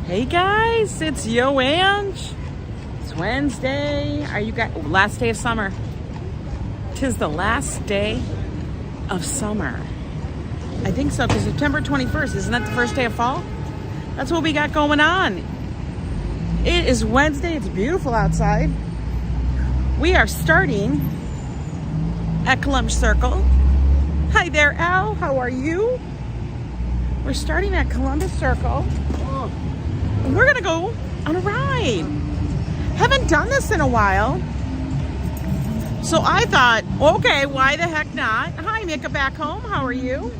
Hey guys, it's Yo Ange. It's Wednesday. Are you guys last day of summer? 'Tis the last day of summer. I think so, because September 21st, isn't that the first day of fall? That's what we got going on. It is Wednesday. It's beautiful outside. We are starting at Columbus Circle. Hi there, Al. How are you? We're starting at Columbus Circle. And we're gonna go on a ride. Haven't done this in a while. So I thought, okay, why the heck not? Hi, Mika back home. How are you?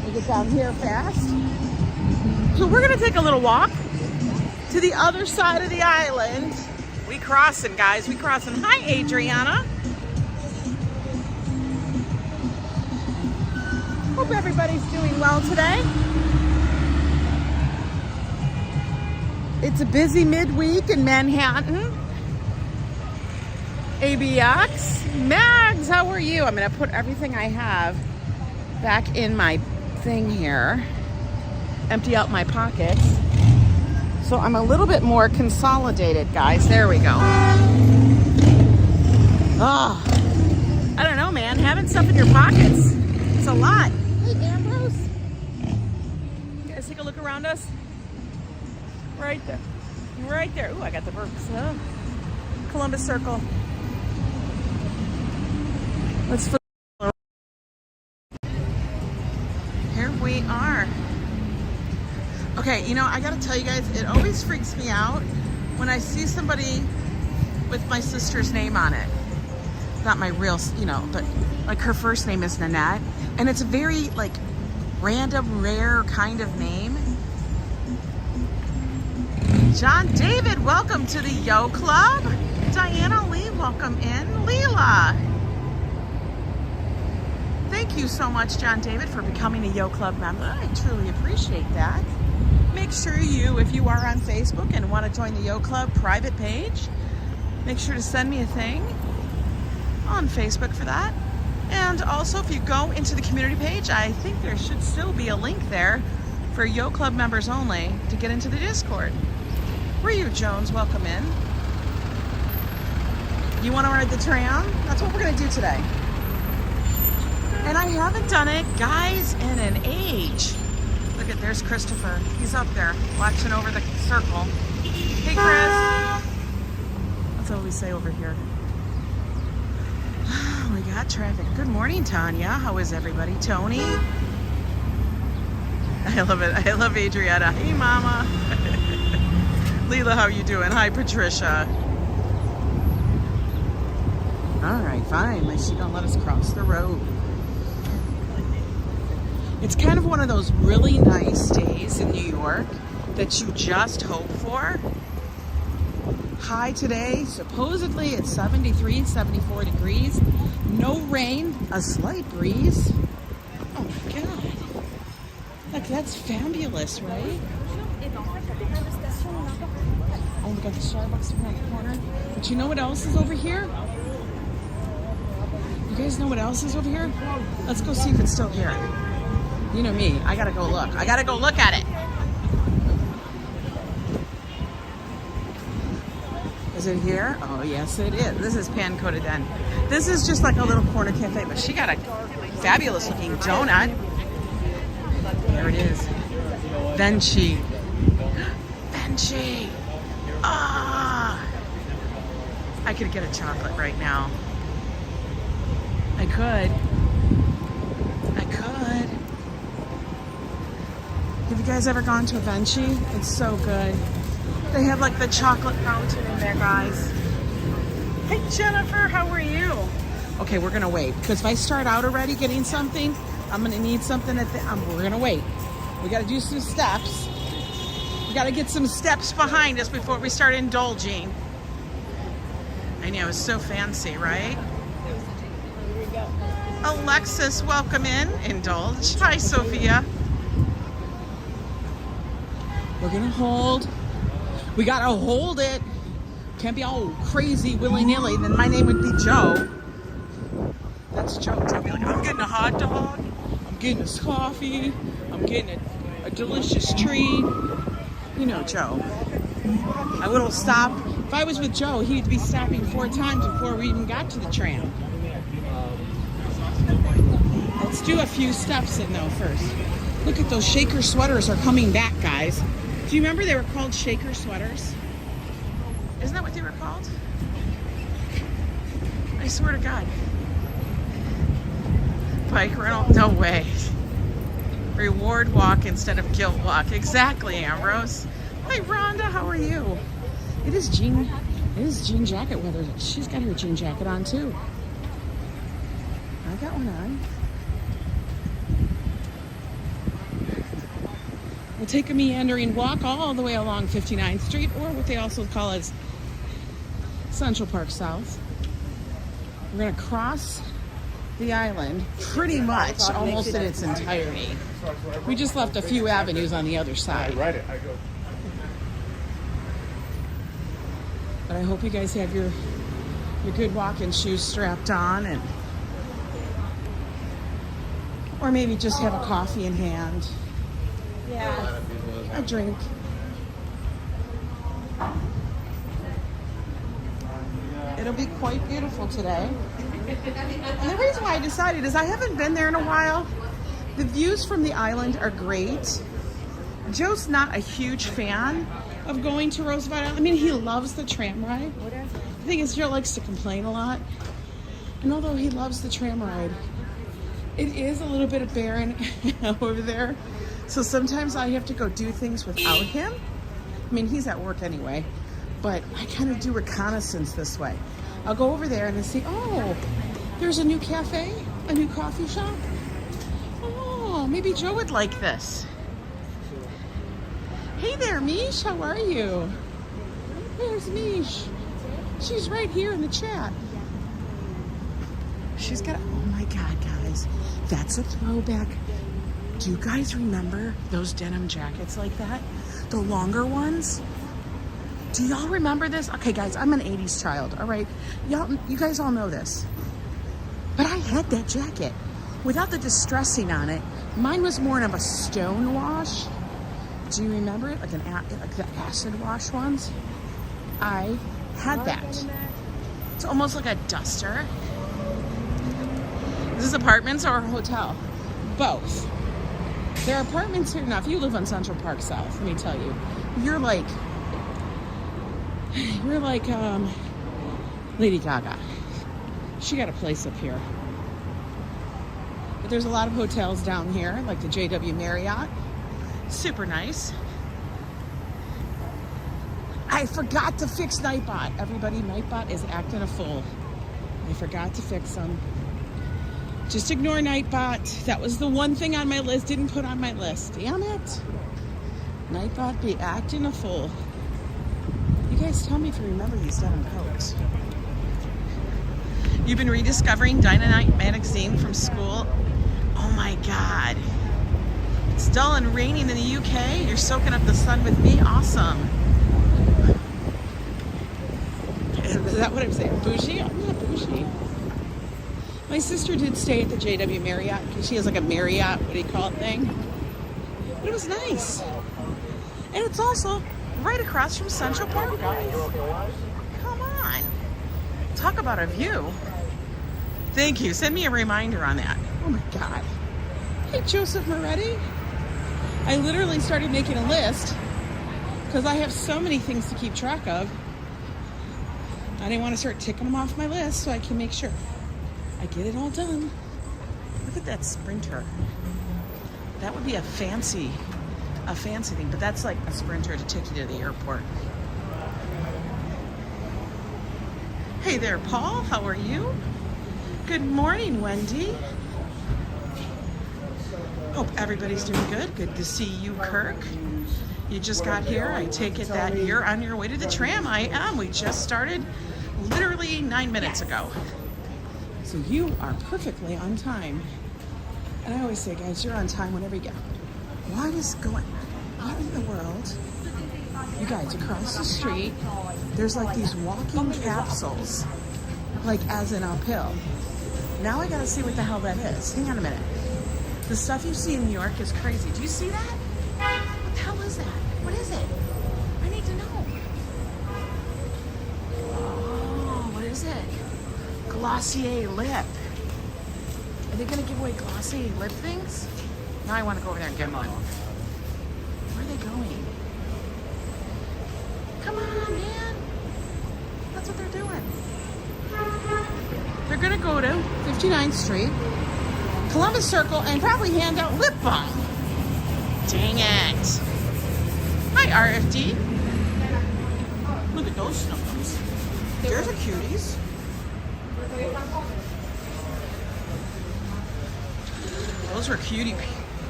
We get down here fast. So we're gonna take a little walk to the other side of the island. We crossing, guys. We crossing. Hi, Adriana. Hope everybody's doing well today. It's a busy midweek in Manhattan. ABX. Mags, how are you? I'm gonna put everything I have back in my thing here. Empty out my pockets. So I'm a little bit more consolidated, guys. There we go. Oh, I don't know, man. Having stuff in your pockets, it's a lot. Hey, Ambrose. You guys take a look around us. Right there. Right there. Ooh, I got the Burks. Columbus Circle. Let's flip. Here we are. Okay, you know, I gotta tell you guys, it always freaks me out when I see somebody with my sister's name on it. Not my real, you know, but like her first name is Nanette. And it's a very like random, rare kind of name. John David, welcome to the Yo Club. Diana Lee, welcome in. Leela. Thank you so much, John David, for becoming a Yo Club member. I truly appreciate that. Make sure you, if you are on Facebook and want to join the Yo Club private page, make sure to send me a thing on Facebook for that. And also, if you go into the community page, I think there should still be a link there for Yo Club members only to get into the Discord. Ryu Jones, welcome in. You want to ride the tram? That's what we're going to do today. And I haven't done it, guys, in an age. Look at, there's Christopher. He's up there watching over the circle. Hey, Chris. That's what we say over here. We got traffic. Good morning, Tanya. How is everybody? Tony? I love it. I love Adriana. Hey, Mama. Leela, how you doing? Hi, Patricia. All right, fine. She don't let us cross the road. It's kind of one of those really nice days in New York that you just hope for. High today, supposedly it's 73, 74 degrees. No rain, a slight breeze. Oh my God. Like, that's fabulous, right? Oh, we got the Starbucks around the corner. But you know what else is over here? You guys know what else is over here? Let's go see if it's still here. You know me, I gotta go look. I gotta go look at it. Is it here? Oh, yes, it is. This is Pan Coated Den. This is just like a little corner cafe, but she got a fabulous looking donut. There it is. Venchi. Venchi. Ah! I could get a chocolate right now. I could. Have you guys ever gone to a Venchi? It's so good. They have like the chocolate fountain in there, guys. Hey, Jennifer, how are you? Okay, we're gonna wait because if I start out already getting something, I'm gonna need something at the. We're gonna wait. We gotta do some steps. We gotta get some steps behind us before we start indulging. I know, it's so fancy, right? Alexis, welcome in. Indulge. Hi, Sophia. We're gonna hold. We gotta hold it. Can't be all crazy willy-nilly. Then my name would be Joe. That's Joe. Joe be like, I'm getting a hot dog. I'm getting a coffee. I'm getting a delicious treat. You know Joe. I would have stopped. If I was with Joe, he'd be stopping 4 times before we even got to the tram. Let's do a few steps in though first. Look at those shaker sweaters are coming back, guys. Do you remember they were called shaker sweaters? Isn't that what they were called? I swear to God. Bike rental? No way. Reward walk instead of guilt walk. Exactly, Ambrose. Hi, Rhonda. How are you? It is jean jacket weather. She's got her jean jacket on too. I got one on. We'll take a meandering walk all the way along 59th Street, or what they also call as Central Park South. We're going to cross the island pretty much almost in its entirety. We just left a few avenues on the other side. But I hope you guys have your good walking shoes strapped on, and or maybe just have a coffee in hand. Yeah, a drink. It'll be quite beautiful today. And the reason why I decided is I haven't been there in a while. The views from the island are great. Joe's not a huge fan of going to Roosevelt Island. I mean, he loves the tram ride. The thing is, Joe likes to complain a lot. And although he loves the tram ride, it is a little bit barren over there. So sometimes I have to go do things without him. I mean, he's at work anyway, but I kind of do reconnaissance this way. I'll go over there and I see, oh, there's a new cafe, a new coffee shop. Oh, maybe Joe would like this. Hey there, Mish, how are you? There's Mish. She's right here in the chat. She's got, oh my God, guys, that's a throwback. Do you guys remember those denim jackets like that? The longer ones? Do y'all remember this? Okay, guys, I'm an 80s child, all right? You guys all know this. But I had that jacket without the distressing on it. Mine was more of a stone wash. Do you remember it? Like the acid wash ones? I had that. It's almost like a duster. Is this apartments or a hotel? Both. There are apartments here. Now, if you live on Central Park South, let me tell you, you're like Lady Gaga. She got a place up here. But there's a lot of hotels down here, like the JW Marriott. Super nice. I forgot to fix Nightbot. Everybody, Nightbot is acting a fool. I forgot to fix them. Just ignore Nightbot. That was the one thing on my list. Didn't put on my list. Damn it. Nightbot be acting a fool. You guys tell me if you remember these denim coats. You've been rediscovering Dynamite magazine from school. Oh my God. It's dull and raining in the UK. You're soaking up the sun with me. Awesome. Is that what I'm saying? Bougie? I'm not bougie. My sister did stay at the JW Marriott because she has like a Marriott, what do you call it, thing. But it was nice. And it's also right across from Central Park, guys. Come on. Talk about a view. Thank you. Send me a reminder on that. Oh my God. Hey, Joseph Moretti. I literally started making a list because I have so many things to keep track of. I didn't want to start ticking them off my list so I can make sure I get it all done. Look at that Sprinter. That would be a fancy thing, but that's like a Sprinter to take you to the airport. Hey there, Paul. How are you? Good morning, Wendy. Hope everybody's doing good. Good to see you, Kirk. You just got here. I take it that you're on your way to the tram. I am. We just started literally 9 minutes ago. So you are perfectly on time. And I always say, guys, you're on time whenever you get. What in the world? You guys, across the street, there's like these walking capsules, like as an uphill. Now I gotta see what the hell that is. Hang on a minute. The stuff you see in New York is crazy. Do you see that? is that? What is it? I need to know. Oh, what is it? Glossier lip. Are they gonna give away Glossier lip things? Now I want to go over there and get one. Where are they going? Come on, man. That's what they're doing. They're gonna go to 59th Street, Columbus Circle, and probably hand out lip balm. Dang it. Hi, RFD. Look at those snuggles. There's the cuties. Those were cutie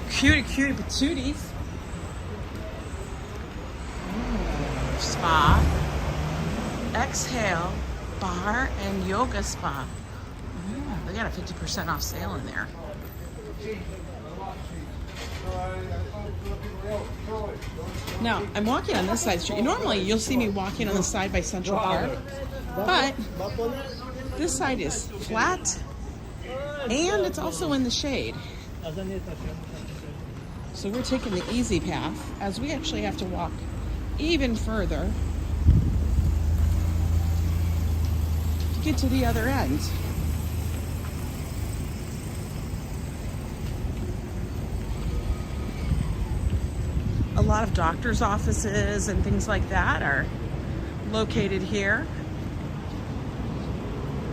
patooties. Spa, exhale, bar, and yoga spa. They got a 50% off sale in there. Now, I'm walking on this side street. Normally, you'll see me walking on the side by Central Park, but this side is flat, and it's also in the shade. So we're taking the easy path, as we actually have to walk even further to get to the other end. A lot of doctors' offices and things like that are located here.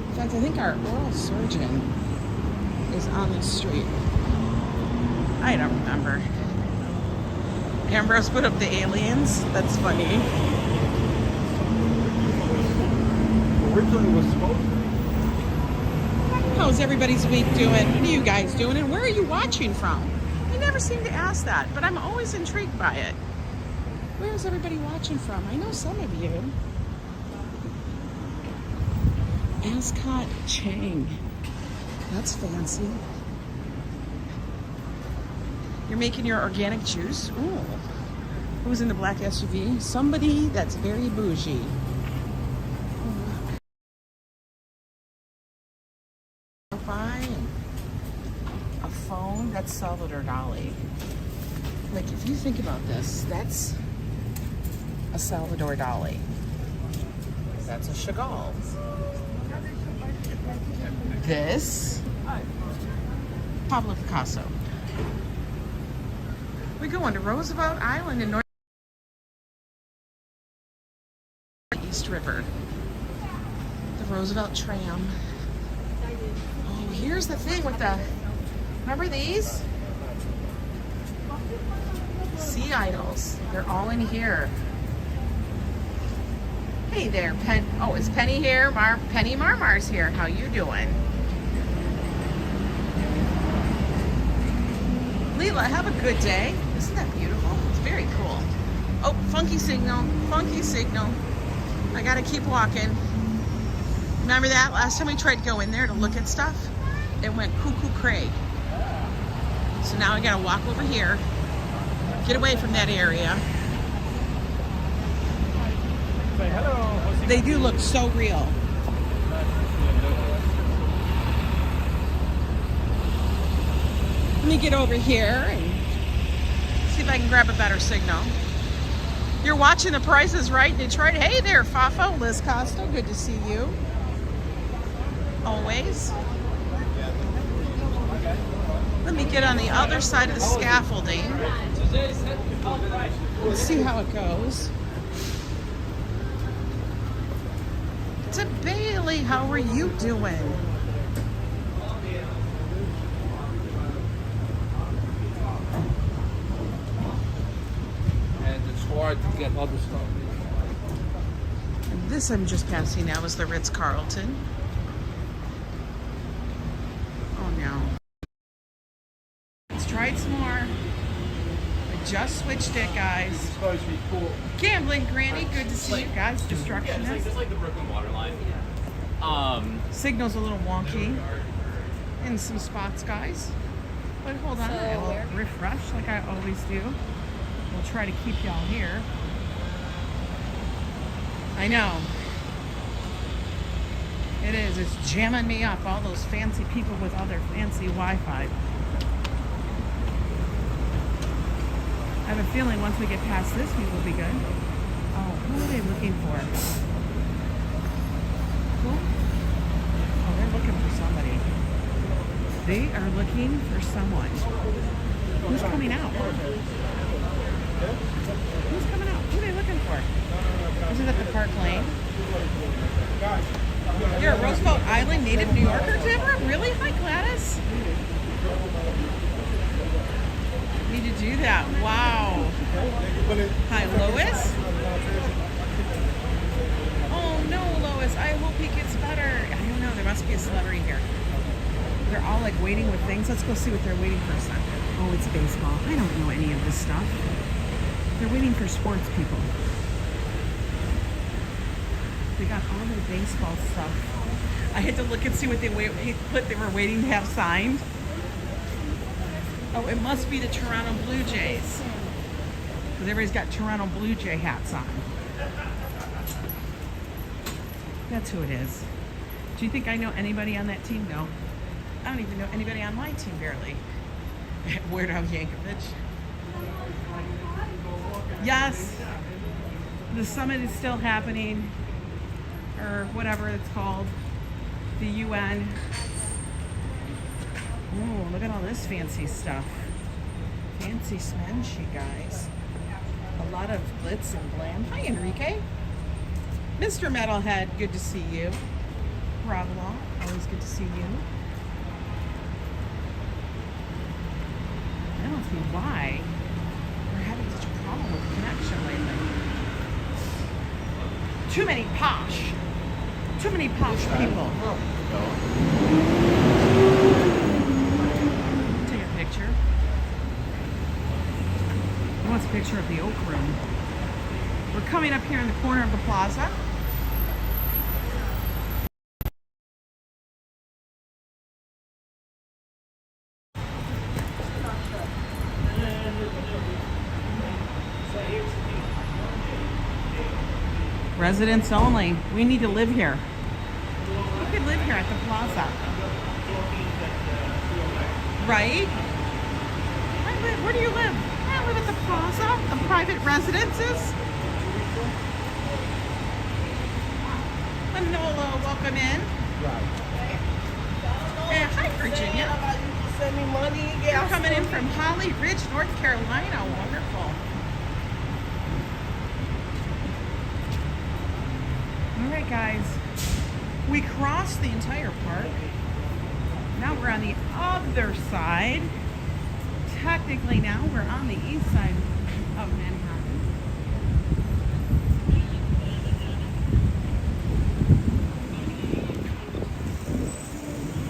In fact, I think our oral surgeon is on the street. I don't remember. Ambrose put up the aliens. That's funny. Originally was supposed to. How's everybody's week doing? What are you guys doing? And where are you watching from? I never seem to ask that, but I'm always intrigued by it. Where is everybody watching from? I know some of you. Ascot Chang. That's fancy. You're making your organic juice? Ooh. Who's in the black SUV? Somebody that's very bougie. Fine. A phone, that's Salvador Dali. Like, if you think about this, that's a Salvador Dali. That's a Chagall. This, Pablo Picasso. We go into Roosevelt Island in East River. The Roosevelt Tram. Oh, here's the thing with the, remember these? Sea idols. They're all in here. Hey there, oh, is Penny here? Penny Marmar's here. How you doing? Leela, have a good day. Isn't that beautiful? It's very cool. Oh, funky signal. Funky signal. I gotta keep walking. Remember that? Last time we tried to go in there to look at stuff, it went cuckoo cray. So now I gotta walk over here, get away from that area. Say hello. They do look so real. Let me get over here and see if I can grab a better signal. You're watching The Price is Right in Detroit. Hey there, Fafo. Liz Costa, good to see you. Always. Let me get on the other side of the scaffolding. Let's see how it goes. To Bailey, how are you doing? And it's hard to get other stuff. And this I'm just passing now is the Ritz-Carlton. Oh no. Let's try it some more. I just switched it, guys. It's supposed to be cool. Gambling Granny, good to see you guys. Destructionist. It's like the Brooklyn waterline. Signal's a little wonky in some spots, guys. But hold on, I will refresh like I always do. We'll try to keep y'all here. I know. It is. It's jamming me up. All those fancy people with all their fancy Wi-Fi. I have a feeling once we get past this, we will be good. Oh, who are they looking for? Who? Oh, they're looking for somebody. They are looking for someone. Who's coming out? Who's coming out? Who are they looking for? Is it at the Park Lane? You're a Roosevelt Island native New Yorker, Deborah? Really? Hi, Gladys. Need to do that. Wow. Hi, Lois. Oh, no, Lois. I hope he gets better. I don't know. There must be a celebrity here. They're all like waiting with things. Let's go see what they're waiting for a second. Oh, it's baseball. I don't know any of this stuff. They're waiting for sports people. They got all their baseball stuff. I had to look and see what they were waiting to have signed. Oh, it must be the Toronto Blue Jays. Because everybody's got Toronto Blue Jay hats on. That's who it is. Do you think I know anybody on that team? No. I don't even know anybody on my team, barely. Weird Al Yankovic. Yes, the summit is still happening, or whatever it's called, the UN. Oh, look at all this fancy stuff. Fancy smanchy, guys. A lot of glitz and glam. Hi, Enrique. Mr. Metalhead, good to see you. Bravo, always good to see you. I don't see why we're having such a problem with connection lately. Too many posh people. Take a picture. Who wants a picture of the Oak Room? We're coming up here in the corner of the plaza. Residents only. We need to live here. You could live here at the plaza. Right? Where do you live? I live at the plaza, the private residences. Manolo, welcome in. Hi, Virginia. Send me money. You're coming in from Holly Ridge, North Carolina. Wonderful. All right, guys. We crossed the entire park. Now we're on the other side. Technically now we're on the east side of Manhattan.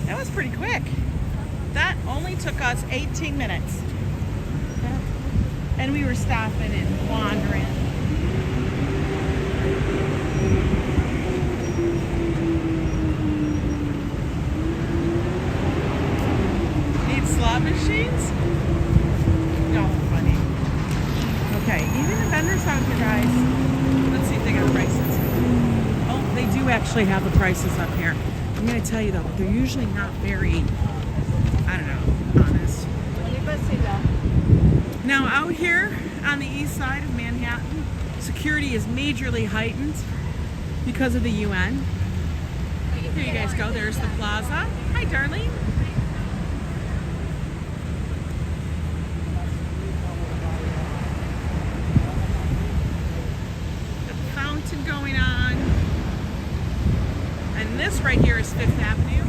That was pretty quick. That only took us 18 minutes. And we were stopping and wandering. Slot machines? No, funny. Okay, even the vendors out here, guys. Let's see if they got prices. Oh, they do actually have the prices up here. I'm going to tell you though, they're usually not very, I don't know, honest. Now out here on the east side of Manhattan, security is majorly heightened because of the UN. Here you guys go. There's the plaza. Hi, Darlene. Going on, and this right here is Fifth Avenue.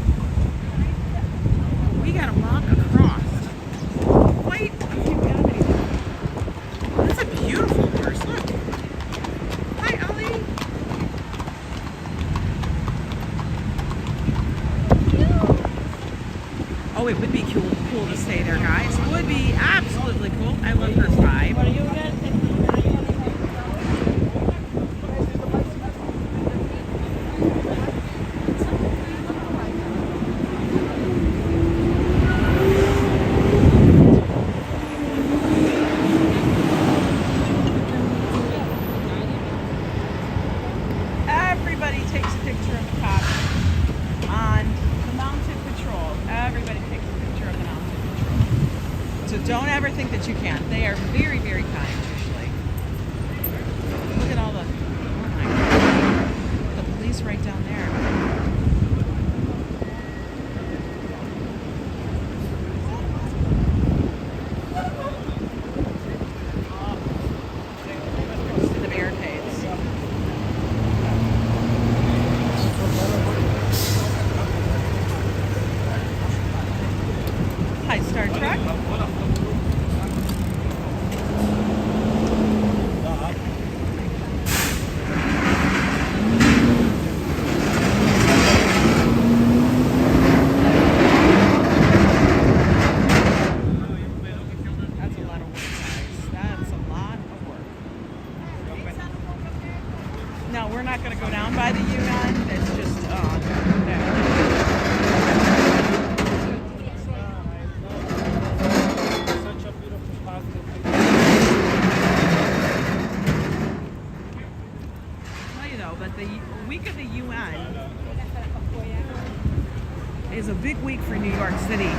We gotta walk across quite a few avenues. That's a beautiful horse. Look. Hi, Ollie. Oh, it would be cool to stay there, guys. It would be absolutely cool. I love her vibe. never think that you can. They are very, very kind, usually. Look at all the, oh my God, the police right down there. The barricades. Hi, Star Trek. That's a lot of work, guys. That's a lot of work. No, we're not going to go down by the UN. It's just, no. Such a beautiful positive. Tell you though, but the week of the UN is a big week for New York City.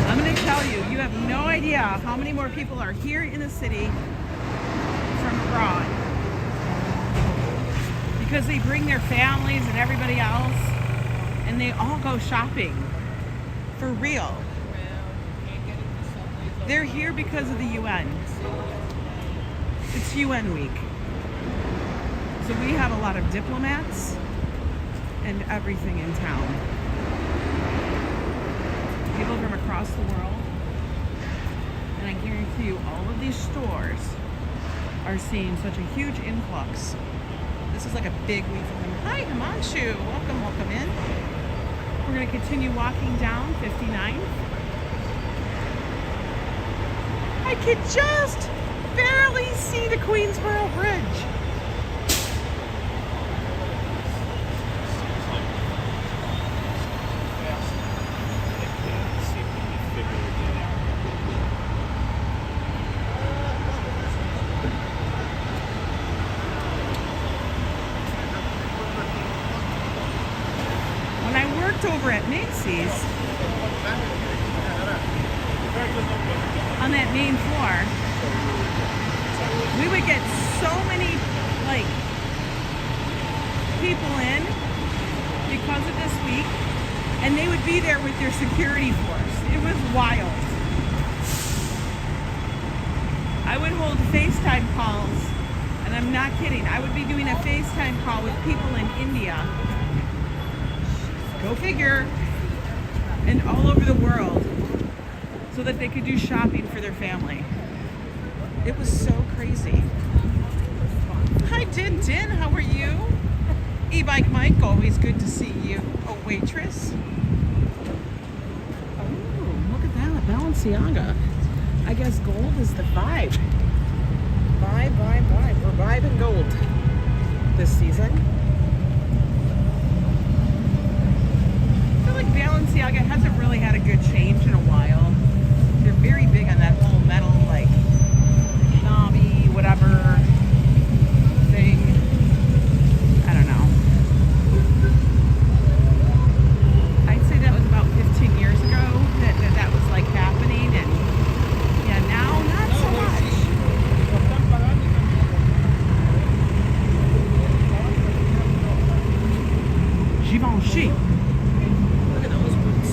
I'm going to tell you, you have no idea how many more people are here in the city from abroad. Because they bring their families and everybody else, and they all go shopping. For real. They're here because of the UN. It's UN week. So we have a lot of diplomats and everything in town. People from across the world. And I guarantee you all of these stores are seeing such a huge influx. This is like a big week for them. Hi, Himanshu. Welcome, welcome in. We're going to continue walking down 59th. I could just barely see the Queensboro Bridge. When I worked over at Macy's, on that main floor, we would get so many like people in because of this week, and they would be there with their security force. It was wild. I would hold FaceTime calls, and I'm not kidding. I would be doing a FaceTime call with people in India. Go figure. And all over the world, so that they could do shopping for their family. It was so crazy. Hi, Din Din, how are you? E-Bike Mike, always good to see you. Oh, waitress. Oh, look at that, Balenciaga. I guess gold is the vibe. Vibe. We're vibing gold this season. I feel like Balenciaga hasn't really had a good change in a while. They're very big on that whole metal, like, knobby, whatever thing. I don't know. I'd say that was about 15 years ago that was like happening, and yeah, now not so much. Givenchy. Look at those boots.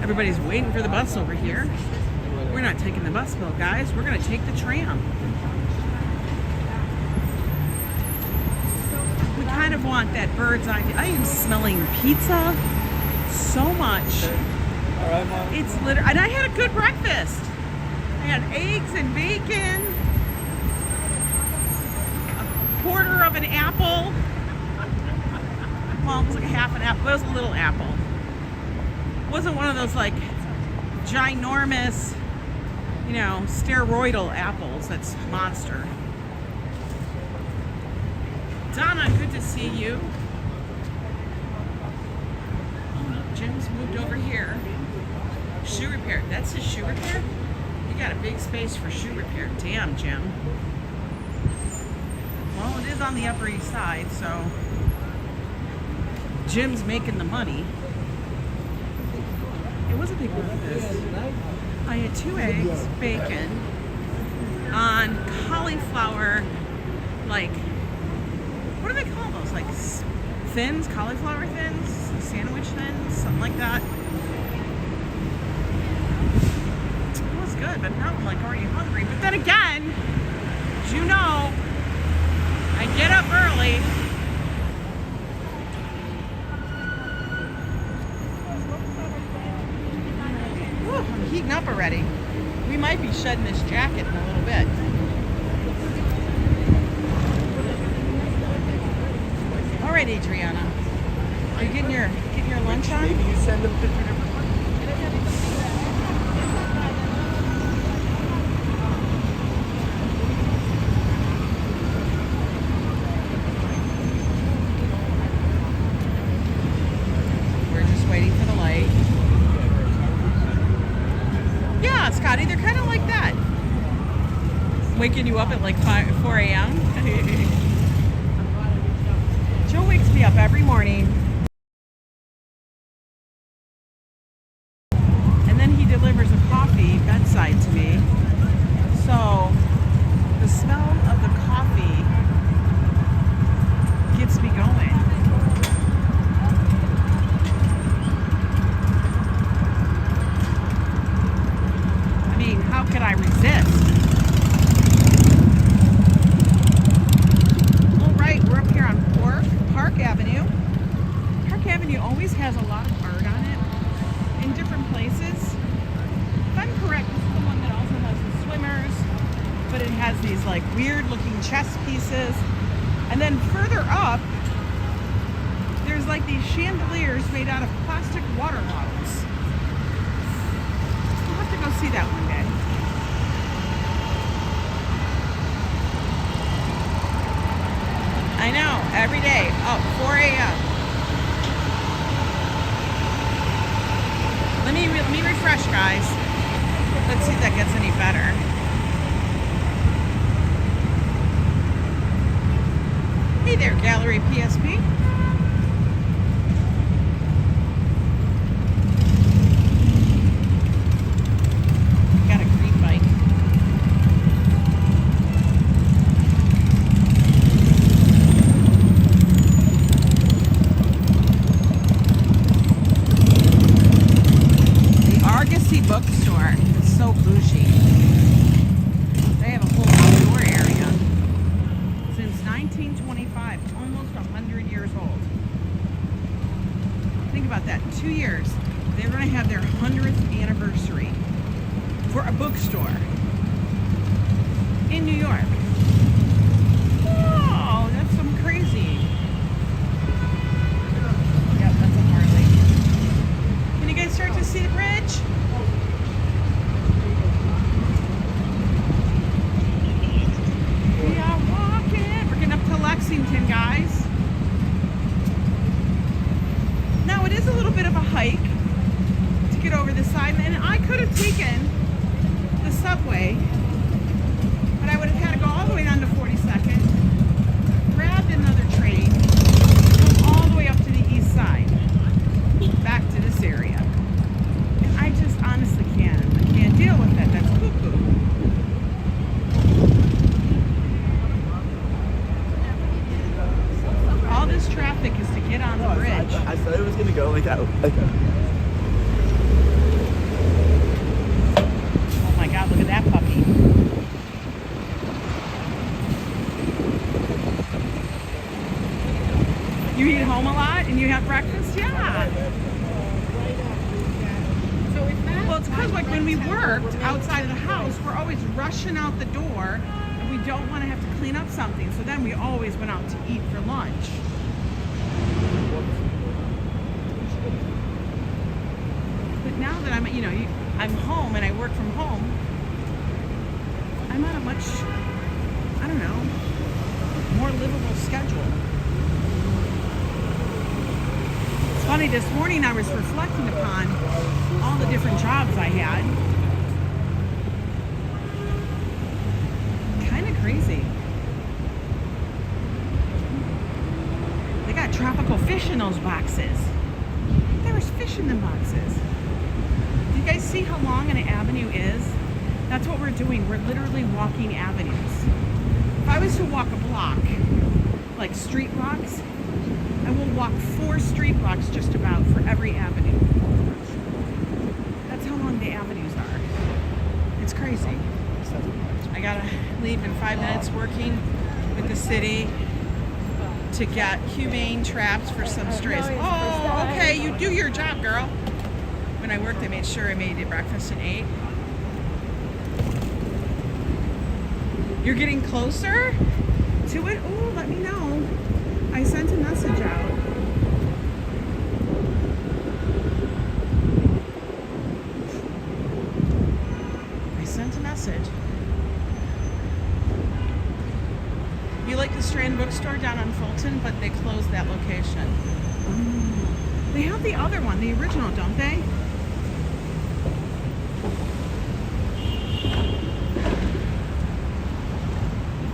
Everybody's waiting for the bus over here. We're not taking the bus, though, guys. We're going to take the tram. We kind of want that bird's eye view. I am smelling pizza so much. All right, Mom. It's literally, and I had a good breakfast. I had eggs and bacon, a quarter of an apple. Well, it was like a half an apple, but it was a little apple. It wasn't one of those like ginormous, you know, steroidal apples. That's monster. Donna, good to see you. Oh no, Jim's moved over here. Shoe repair. That's his shoe repair? You got a big space for shoe repair. Damn, Jim. Well, it is on the Upper East Side, so Jim's making the money. It was a big breakfast. I had 2 eggs, bacon, on cauliflower, like, what do they call those? Like thins, cauliflower thins, sandwich thins, something like that. It was good, but now I'm like already hungry. But then again, as you know, I get up early. Whew, I'm heating up already. We might be shedding this jacket in a little bit. All right, Adriana. Are you getting your lunch on? Maybe you send them to 2 different places. We're just waiting for the light. Yeah, Scotty, they're kind of like that. Waking you up at like 4 a.m. Joe wakes me up every morning. And then he delivers a coffee bedside to me. So the smell of the coffee gets me going. I mean, how could I resist? All right, we're up here on Park Avenue. Park Avenue always has a lot of art on it in different places. If I'm correct, this is the one that also has the swimmers, but it has these like weird looking chess pieces. And then further up, there's like these chandeliers made out of plastic water bottles. We'll have to go see that one day. I know, every day, up 4 a.m. Let me refresh, guys. Let's see if that gets any better. Hey there, Gallery PSP. Got a green bike. Bookstore. It's so bougie. They have a whole outdoor area. Since 1925, almost 100 years old. Think about that. In 2 years, they're going to have their 100th anniversary for a bookstore in New York. Oh, that's some crazy. Yep, that's a Harley. Can you guys start to see the bridge? Lexington, guys. Now it is a little bit of a hike to get over the side, and I could have taken the subway, but I would have had to go all the way down to 42nd, grabbed another train, come all the way up to the east side, back to this area. And I just honestly can't. I can't deal with that. That's cuckoo. All this traffic is to get on the bridge. I thought it was going to go like that. Oh my God, look at that puppy. You eat home a lot and you have breakfast? Yeah. Well, it's because like when we worked outside of the house, we're always rushing out the door. We don't want to have to clean up something, so then we always went out to eat for lunch. But now that I'm, I'm home and I work from home, I'm on a much, I don't know, more livable schedule. funny, this morning I was reflecting upon all the different jobs I had. Kind of crazy. They got tropical fish in those boxes. There was fish in the boxes. Do you guys see how long an avenue is? That's what we're doing. We're literally walking avenues. If I was to walk a block, like street blocks, I will walk 4 street blocks just about for every avenue. That's how long the avenues are. It's crazy. I gotta leave in 5 minutes working with the city to get humane traps for some strays. Oh, okay, you do your job, girl. When I worked, I made sure I made it breakfast and ate. You're getting closer to it? Oh, let me know. I sent a message out. You like the Strand bookstore down on Fulton, but they closed that location. They have the other one, the original, don't they?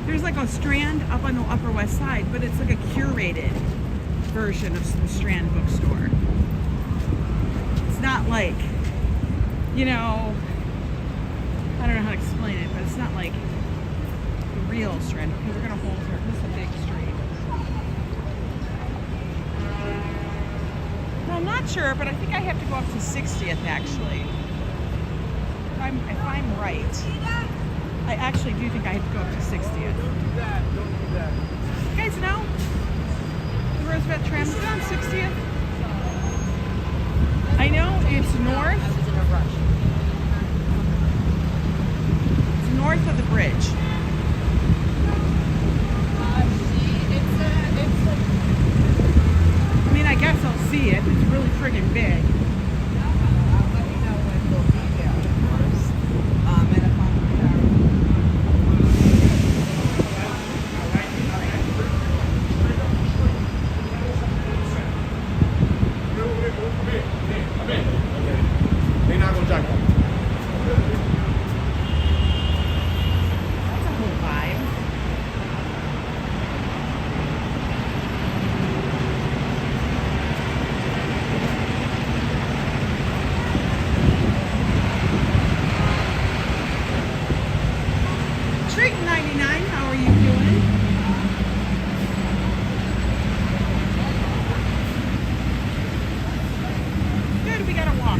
There's like a Strand up on the Upper West Side, but it's like a curated version of the Strand bookstore. It's not like, you know, I don't know how to explain it, but it's not like the real Strand. Okay, we're gonna hold her. This is a big street. Well, I'm not sure, but I think I have to go up to 60th actually. If I'm right. I actually do think I have to go up to 60th. Don't do that. Don't do that. You guys know? The Roosevelt Tram is on 60th. I know it's north. I was in a rush. It's north of the bridge. I mean, I guess I'll see it. It's really friggin' big. I'll let you know when we'll be there, of course. And if I'm They're not gonna jack that. That's a whole vibe. Treat 99, how are you doing? Good, we gotta walk.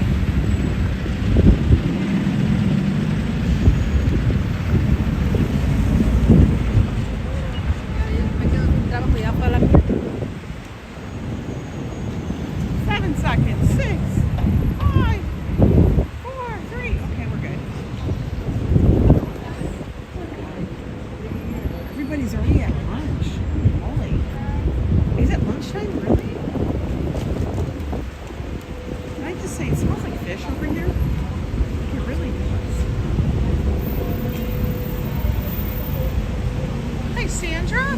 me quedo sin trabajo ya para la 7 seconds. 6, 5, 4, 3. Okay, we're good. Everybody's already at lunch. Holy. Is it lunchtime, really? Can I just say, it smells like fish over here? It really does. Hi, Sandra.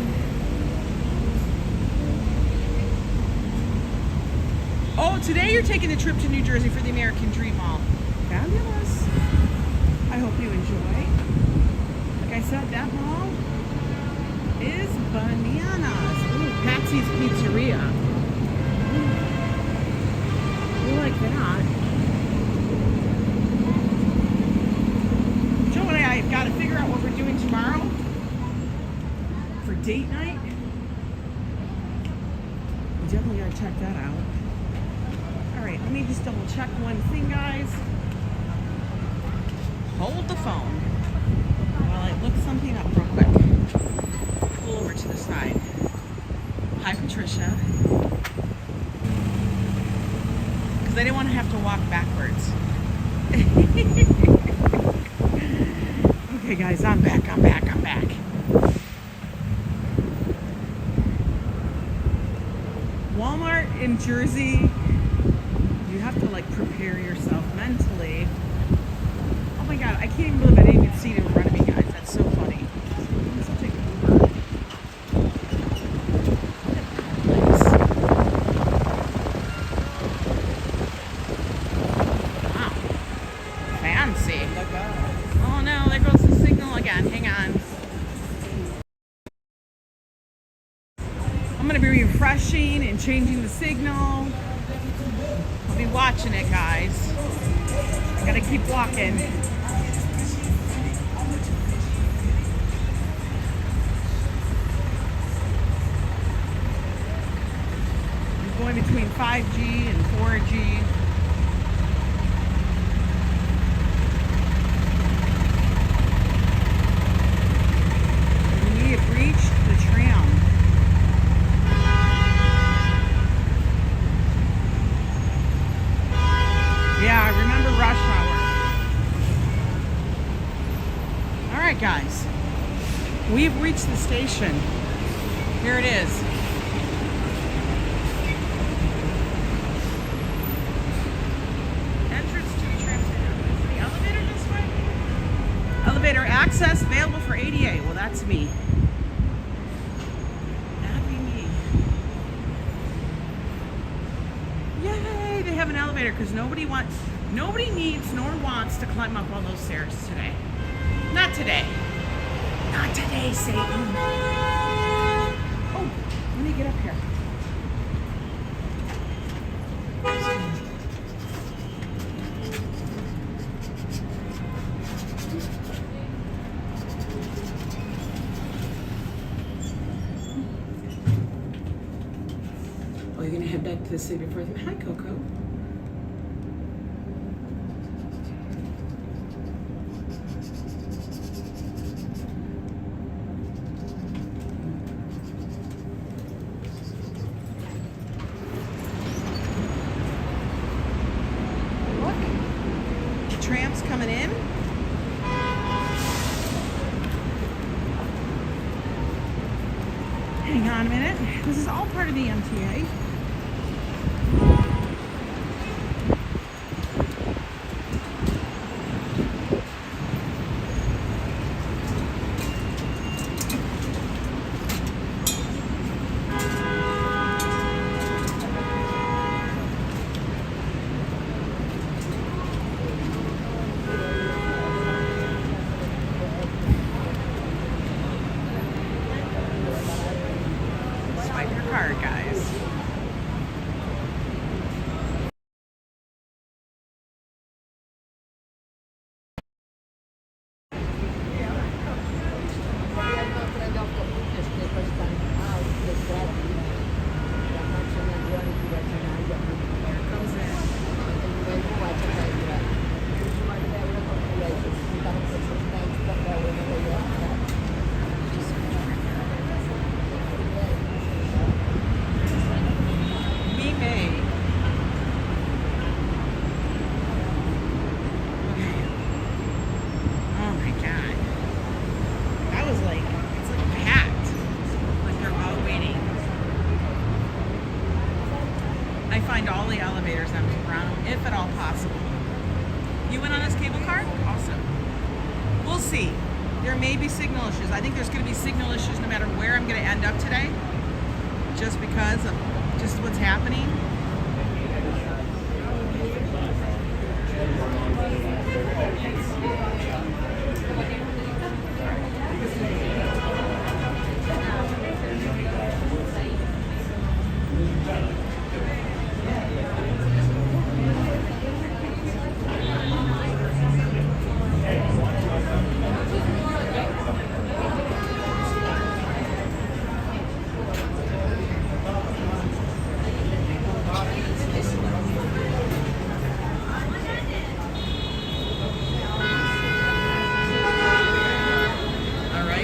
Oh, today you're taking the trip to New Jersey for the American Dream Mall. Fabulous. I hope you enjoy. Like I said, that mall is bananas. Ooh, Patsy's Pizzeria. We like that. Joe and I have got to figure out what we're doing tomorrow for date night. We definitely got to check that out. All right, let me just double check one thing, guys. Hold the phone while I look something up real quick. Pull over to the side. Hi, Patricia. Because I didn't want to have to walk backwards. Okay, guys, I'm back. Walmart in Jersey, you have to like prepare yourself mentally. Oh my god, I can't even believe I didn't even see it in front of me, guys. That's so funny. Let's take Uber. I'm gonna be refreshing and changing the signal. I'll be watching it, guys. I gotta keep walking. I'm going between 5G and 4G. We have reached the Tram. Yeah, I remember rush hour. All right, guys. We've reached the station. Here it is. Entrance to the tram station. Is the elevator this way? Elevator access available for ADA. Well, that's me. That'd be me. Yay! They have an elevator because nobody needs nor wants to climb up all those stairs today. Not today. Not today, Satan. Oh, let me get up here. Oh, you're gonna head back to the city before the... Hi, Coco. Tram's coming in. Hang on a minute. This is all part of the MTA. Swipe your card, guys. We may. Oh my God. That was like, it's like packed. Like they're all waiting. I find all the elevators empty around, if at all possible. You went on this cable car? Awesome. We'll see. There may be signal issues. I think there's going to be signal issues no matter where I'm going to end up today. Just because of just what's happening.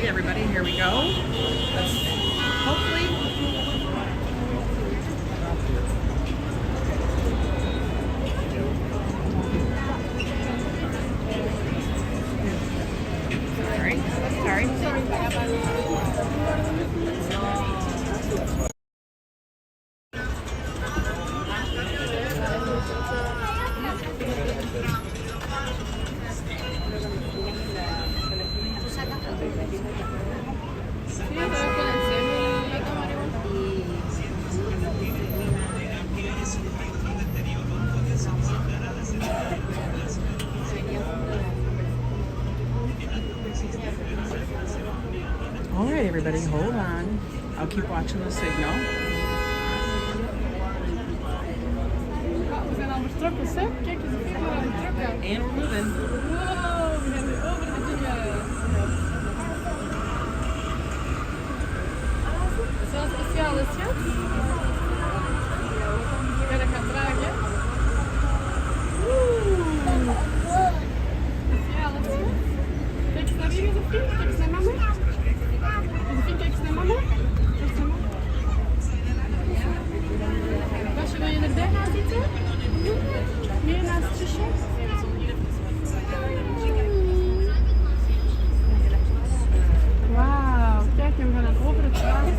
Everybody, here we go. Let's hopefully. Sorry. All right, everybody, hold on. I'll keep watching the signal. We zijn al vertrokken, hè? Kijk eens, we zijn al vertrokken. And we're moving. Wow, we gaan nu over de dingen. Is dat een speciale schat? Ja, dat gaat traag, hè? Speciale schat. Kijk eens naar hier, Josephine. Kijk eens naar mama. Josephine, kijk eens naar mama. Kijk eens naar mama. Wasje, wil je erbij gaan zitten? Meer naast het zusje? Wauw, kijk, we gaan dan over het water.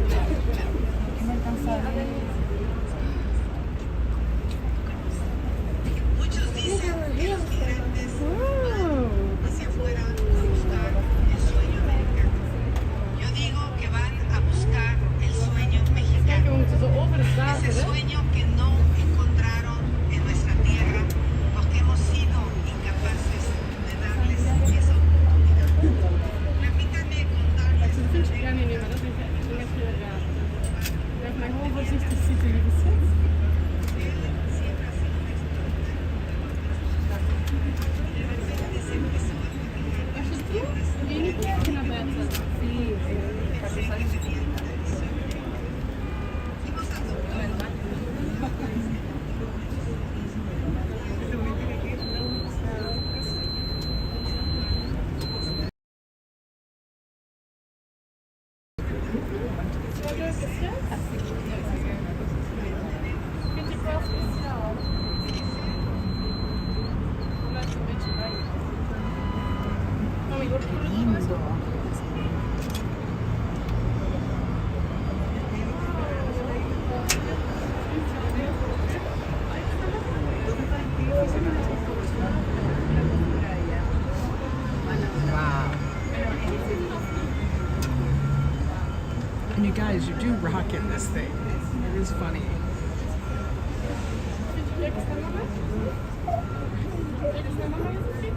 Wow. Hacia afuera a buscar el sueño americano. Yo digo que van a buscar el sueño Kijk, we mexicano. moeten zo over het water, Ese hè? sueño que no encontraron en nuestra tierra porque hemos sido incapaces de darles esa oportunidad. Permítanme contarles Dat vind je niet meer, dat is echt heel raar. Je hebt mij gewoon voorzichtig zitten, lieve schat. Als je het doet, wil je niet kijken naar buiten. Wat leuk, schat? Vind ik wel speciaal. Blijf een beetje bij. Kom, ik word lindo. Wow. And you guys, you do rock in this thing. It is funny. Kijk eens naar mama. Kijk eens naar mama, Josephine.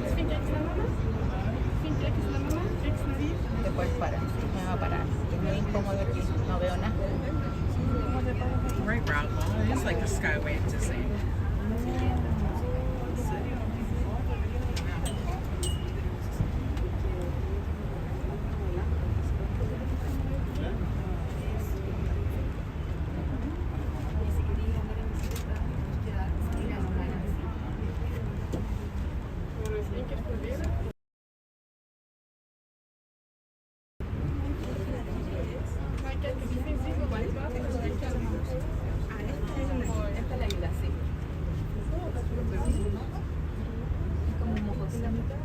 Josephine, kijk eens naar mama. Josephine, kijk eens naar mama. Kijk eens naar hier. Después para, me va a parar. Es muy incómodo aquí, no veo nada. Right, Rob? Well, it is like the Skyway at Disney. Gewoon eens één keer proberen. Maar kijk, die vind ik wel bij het water. Dus ik kan hem ook. Esta es la isla, sí. Es como un mojocito.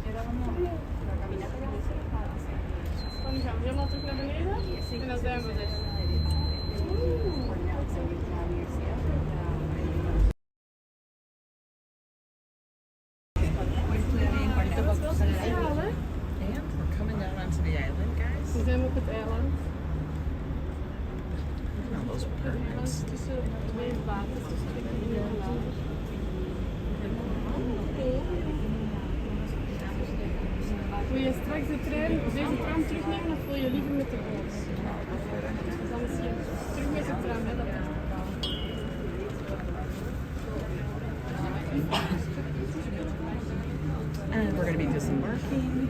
Ahora vamos a caminar por la Dan gaan we helemaal terug naar beneden. En dan zijn we er. Dat is wel speciaal, hè? And we're coming down onto the island, guys. We zijn op het eiland. Look at all those birds. Tussen twee waters, tussen twee eiland. Wil je straks de trein, deze tram terugnemen of wil je liever met de boot? Dan misschien terug met de tram, hè? Dat is And we're going to be disembarking.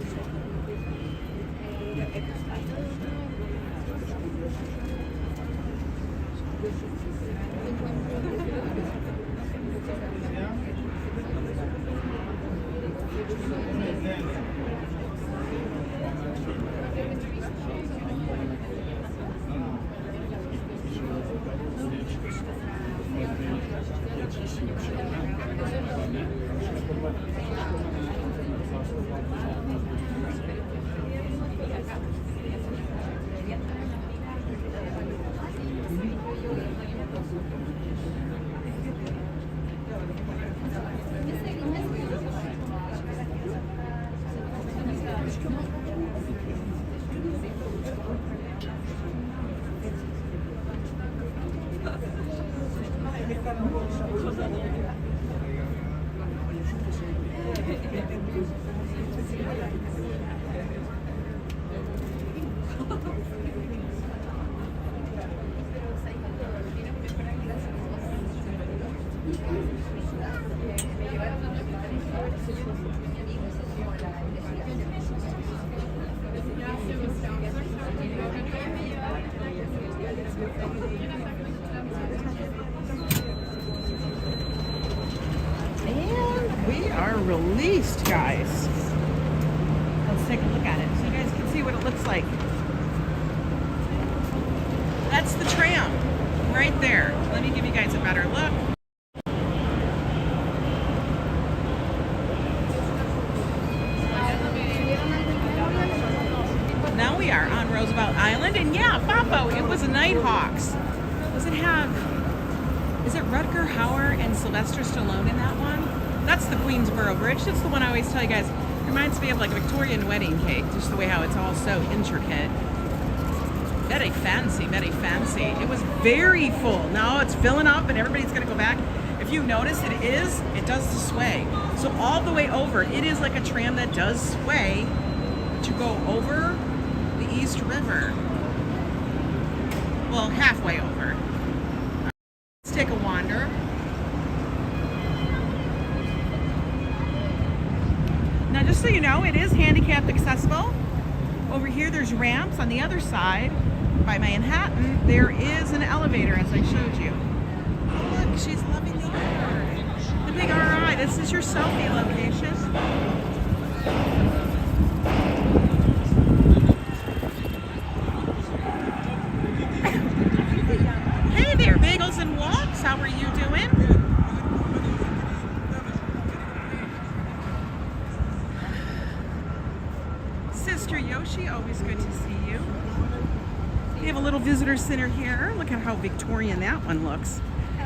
released, guys. Let's take a look at it so you guys can see what it looks like. That's the tram right there. Let me give you guys a better look. Now we are on Roosevelt Island, and yeah, Fafo, it was a Nighthawks. Does it have, is it Rutger Hauer and Sylvester Stallone in that one? That's the Queensboro Bridge. That's the one I always tell you guys. Reminds me of like a Victorian wedding cake, just the way how it's all so intricate. Very fancy, very fancy. It was very full. Now it's filling up and everybody's gonna go back. If you notice, it does sway. So all the way over, it is like a tram that does sway to go over the East River. Well, halfway over. Let's take a wander. Now, just so you know, it is handicapped accessible. Over here, there's ramps. On the other side, by Manhattan, there is an elevator, as I showed you. Oh, look, she's loving the air. The big RI. This is your selfie location. Hey there, Bagels and Walks. How are you doing? Sister Yoshi, always good to see you. We have a little visitor center here. Look at how Victorian that one looks.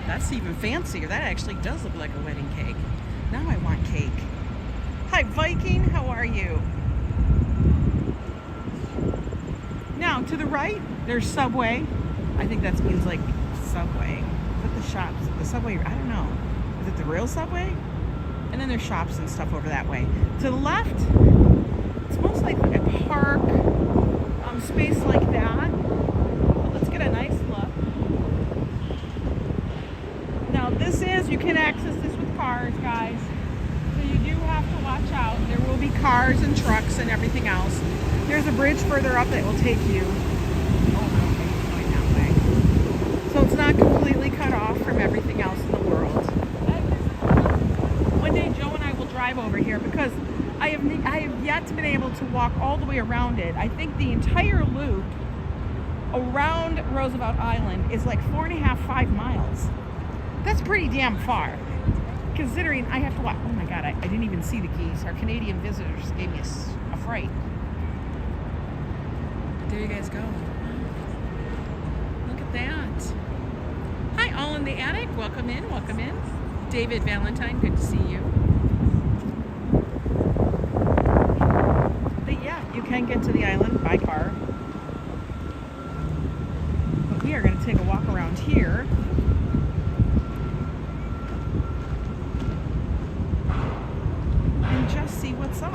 That's even fancier. That actually does look like a wedding cake. Now I want cake. Hi, Viking. How are you? Now, to the right, there's Subway. I think that means like Subway. Is it the shops? The Subway? I don't know. Is it the real Subway? And then there's shops and stuff over that way. To the left, it's most like a park, space like that. But let's get a nice look. Now this is, you can access this with cars, guys. So you do have to watch out. There will be cars and trucks and everything else. There's a bridge further up that will take you. Oh, okay, it's going that way. So it's not completely cut off from everything else in the world. One day Joe and I will drive over here because I have yet to been able to walk all the way around it. I think the entire loop around Roosevelt Island is like 4.5, 5 miles. That's pretty damn far, considering I have to walk. Oh my God, I didn't even see the geese. Our Canadian visitors gave me a fright. But there you guys go. Look at that. Hi, all in the attic. Welcome in, welcome in. David Valentine, good to see you. You can get to the island by car. But we are going to take a walk around here. And just see what's up.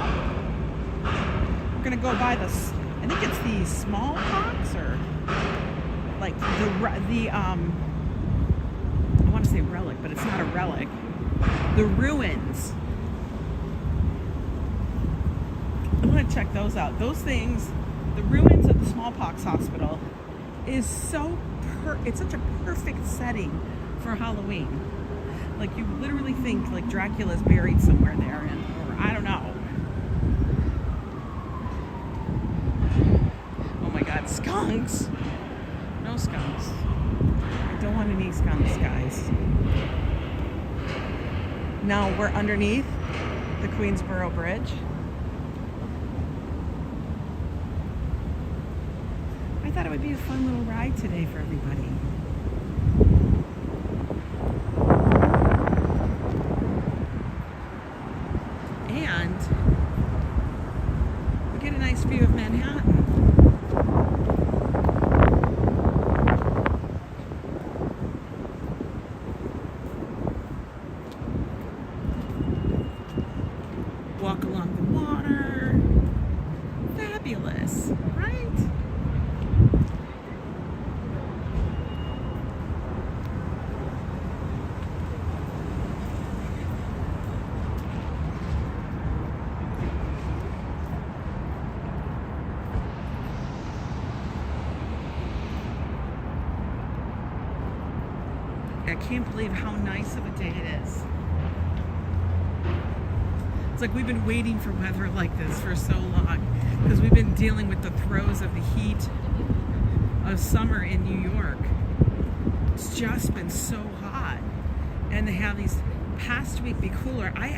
We're going to go by this, I think it's the Smallpox or like the I want to say relic, but it's not a relic. The ruins. I want to check those out. Those things, the ruins of the Smallpox Hospital is so, it's such a perfect setting for Halloween. Like you literally think like Dracula's buried somewhere there, or I don't know. Oh my God, skunks. No skunks. I don't want any skunks, guys. Now we're underneath the Queensboro Bridge. I thought it would be a fun little ride today for everybody. And we get a nice view of Manhattan. Walk along the water. Fabulous, right? I can't believe how nice of a day it is. It's like we've been waiting for weather like this for so long because we've been dealing with the throes of the heat of summer in New York. It's just been so hot. And they have these past week be cooler. I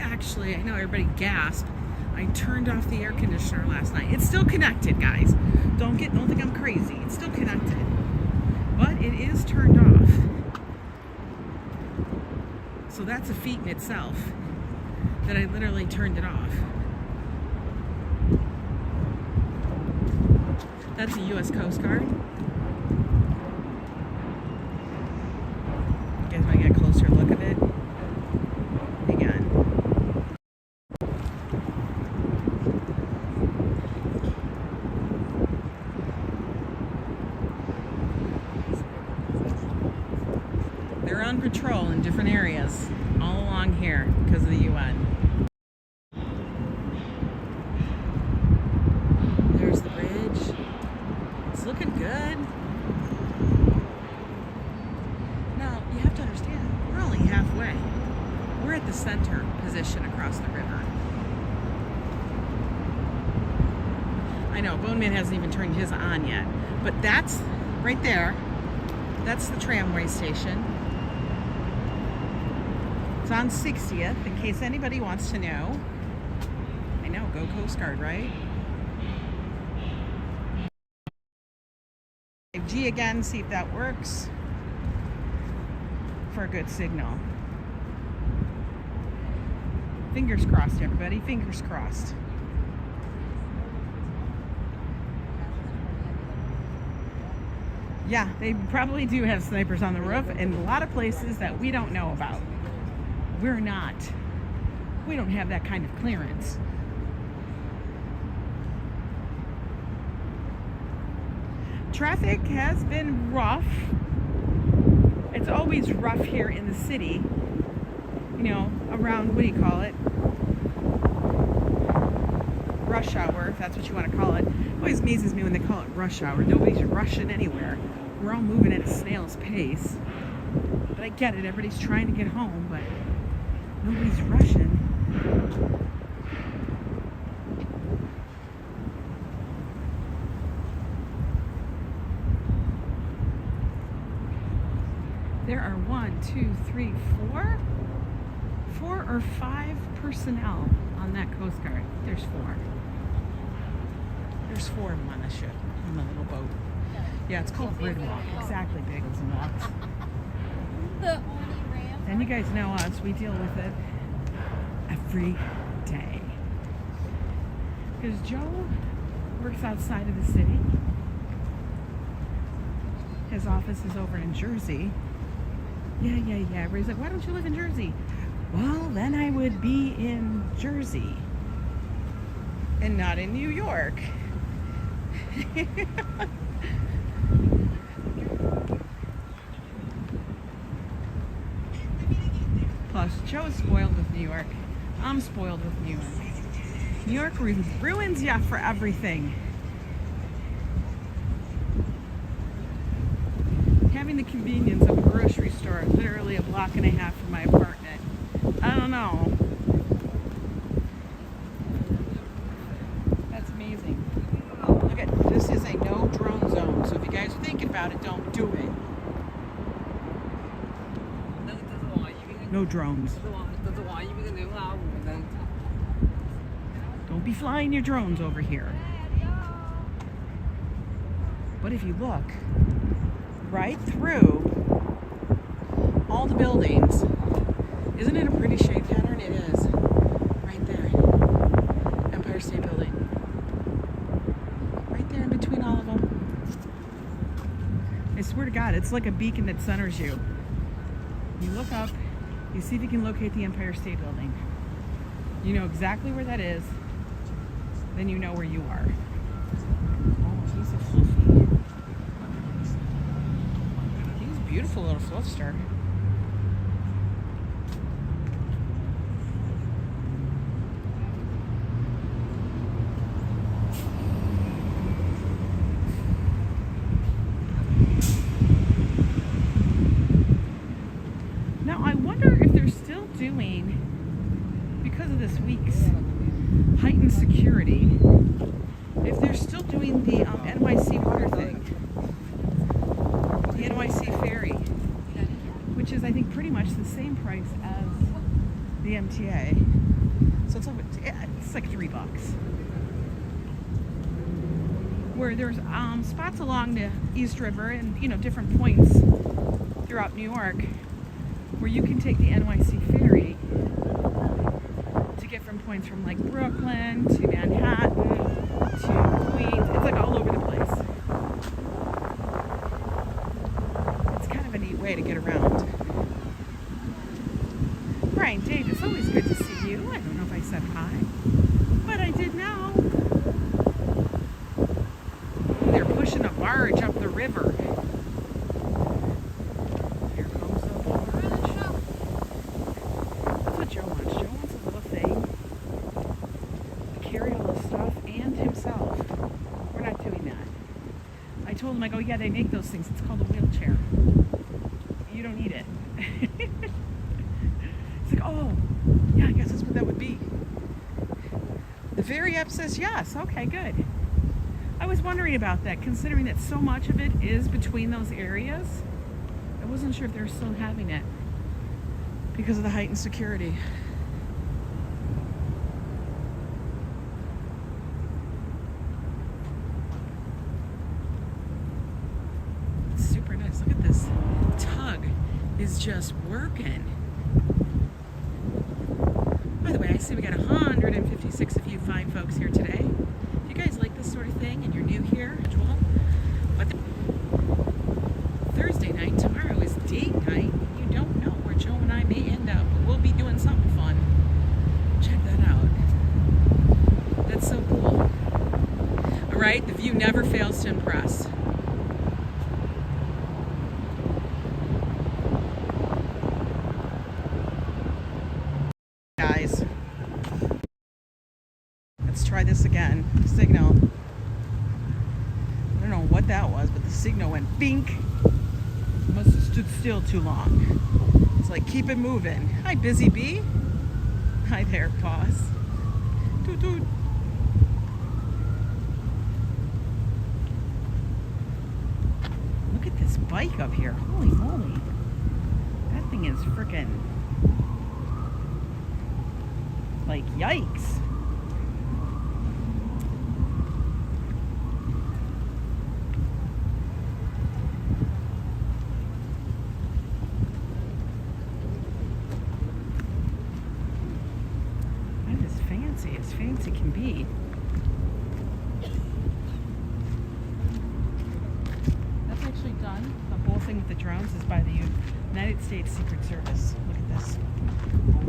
know everybody gasped. I turned off the air conditioner last night. It's still connected, guys. Don't think I'm crazy. It's still connected. But it is turned off. So that's a feat in itself that I literally turned it off. That's the US Coast Guard. You guys want to get a closer look at it? Again. They're on patrol in different areas all along here because of the UN. There's the bridge. It's looking good. Now, you have to understand, we're only halfway. We're at the center position across the river. I know, Bone Man hasn't even turned his on yet, but that's right there. That's the tramway station. It's on 60th, in case anybody wants to know. I know, go Coast Guard, right? 5G again, see if that works for a good signal. Fingers crossed, everybody, fingers crossed. Yeah, they probably do have snipers on the roof in a lot of places that we don't know about. We don't have that kind of clearance. Traffic has been rough. It's always rough here in the city. You know, around, what do you call it? Rush hour, if that's what you want to call it. It always amazes me when they call it rush hour. Nobody's rushing anywhere. We're all moving at a snail's pace. But I get it, everybody's trying to get home, but nobody's rushing. There are 4 or 5 personnel on that Coast Guard. There's 4. There's 4 of them on the ship, on the little boat. Yeah, it's called Gridwalk. Exactly, Bagels and Walks. And you guys know us, we deal with it every day. Because Joe works outside of the city. His office is over in Jersey. Yeah. Everybody's like, why don't you live in Jersey? Well, then I would be in Jersey and not in New York. Plus, Joe's spoiled with New York. I'm spoiled with New York. New York ruins ya for everything. Having the convenience of a grocery store literally a block and a half from my apartment. I don't know. That's amazing. Look at this, is a no drone zone. So if you guys are thinking about it, don't do it. No drones. Don't be flying your drones over here. But if you look right through all the buildings, isn't it a pretty shape pattern? It is. Right there. Empire State Building. Right there in between all of them. I swear to God, it's like a beacon that centers you. You look up, you see if you can locate the Empire State Building. You know exactly where that is. Then you know where you are. Oh, he's a fluffy. He's a beautiful little fluffster. Now I wonder if they're still doing, because of this week's seen the NYC water thing. The NYC ferry, which is I think pretty much the same price as the MTA. So it's like $3. Where there's spots along the East River and different points throughout New York where you can take the NYC ferry to get from points from like Brooklyn to Manhattan to Queens. It's like all over the place. It's kind of a neat way to get around. Brian Davis, always good to see you. I don't know if I said hi, but I did now. They're pushing a barge up the river. Here comes the barge. That's what Joe wants. Joe wants a little thing to carry all the stuff and himself. We're not doing that. I told him, I go, yeah, they make those things. It's called a wheelchair. You don't need it. It's like, oh, yeah, I guess that's what that would be. The ferry app says yes. Okay, good. I was wondering about that, considering that so much of it is between those areas. I wasn't sure if they were still having it because of the heightened security. It's super nice. Look at this. Tug is just working. By the way, I see we got 156 of you fine folks here today. If you guys like this sort of thing and you're new here, but Thursday night, tomorrow is date night. You don't know where Joe and I may end up, but we'll be doing something fun. Check that out. That's so cool. All right, the view never fails to impress. Guys, let's try this again. Signal. I don't know what that was, but the signal went bink. Must have stood still too long. It's like, keep it moving. Hi, Busy Bee. Hi there, boss. Toot toot. Look at this bike up here. Holy moly. That thing is freaking like, yikes. That is fancy as fancy can be. That's actually done. The whole thing with the drones is by the United States Secret Service. Look at this.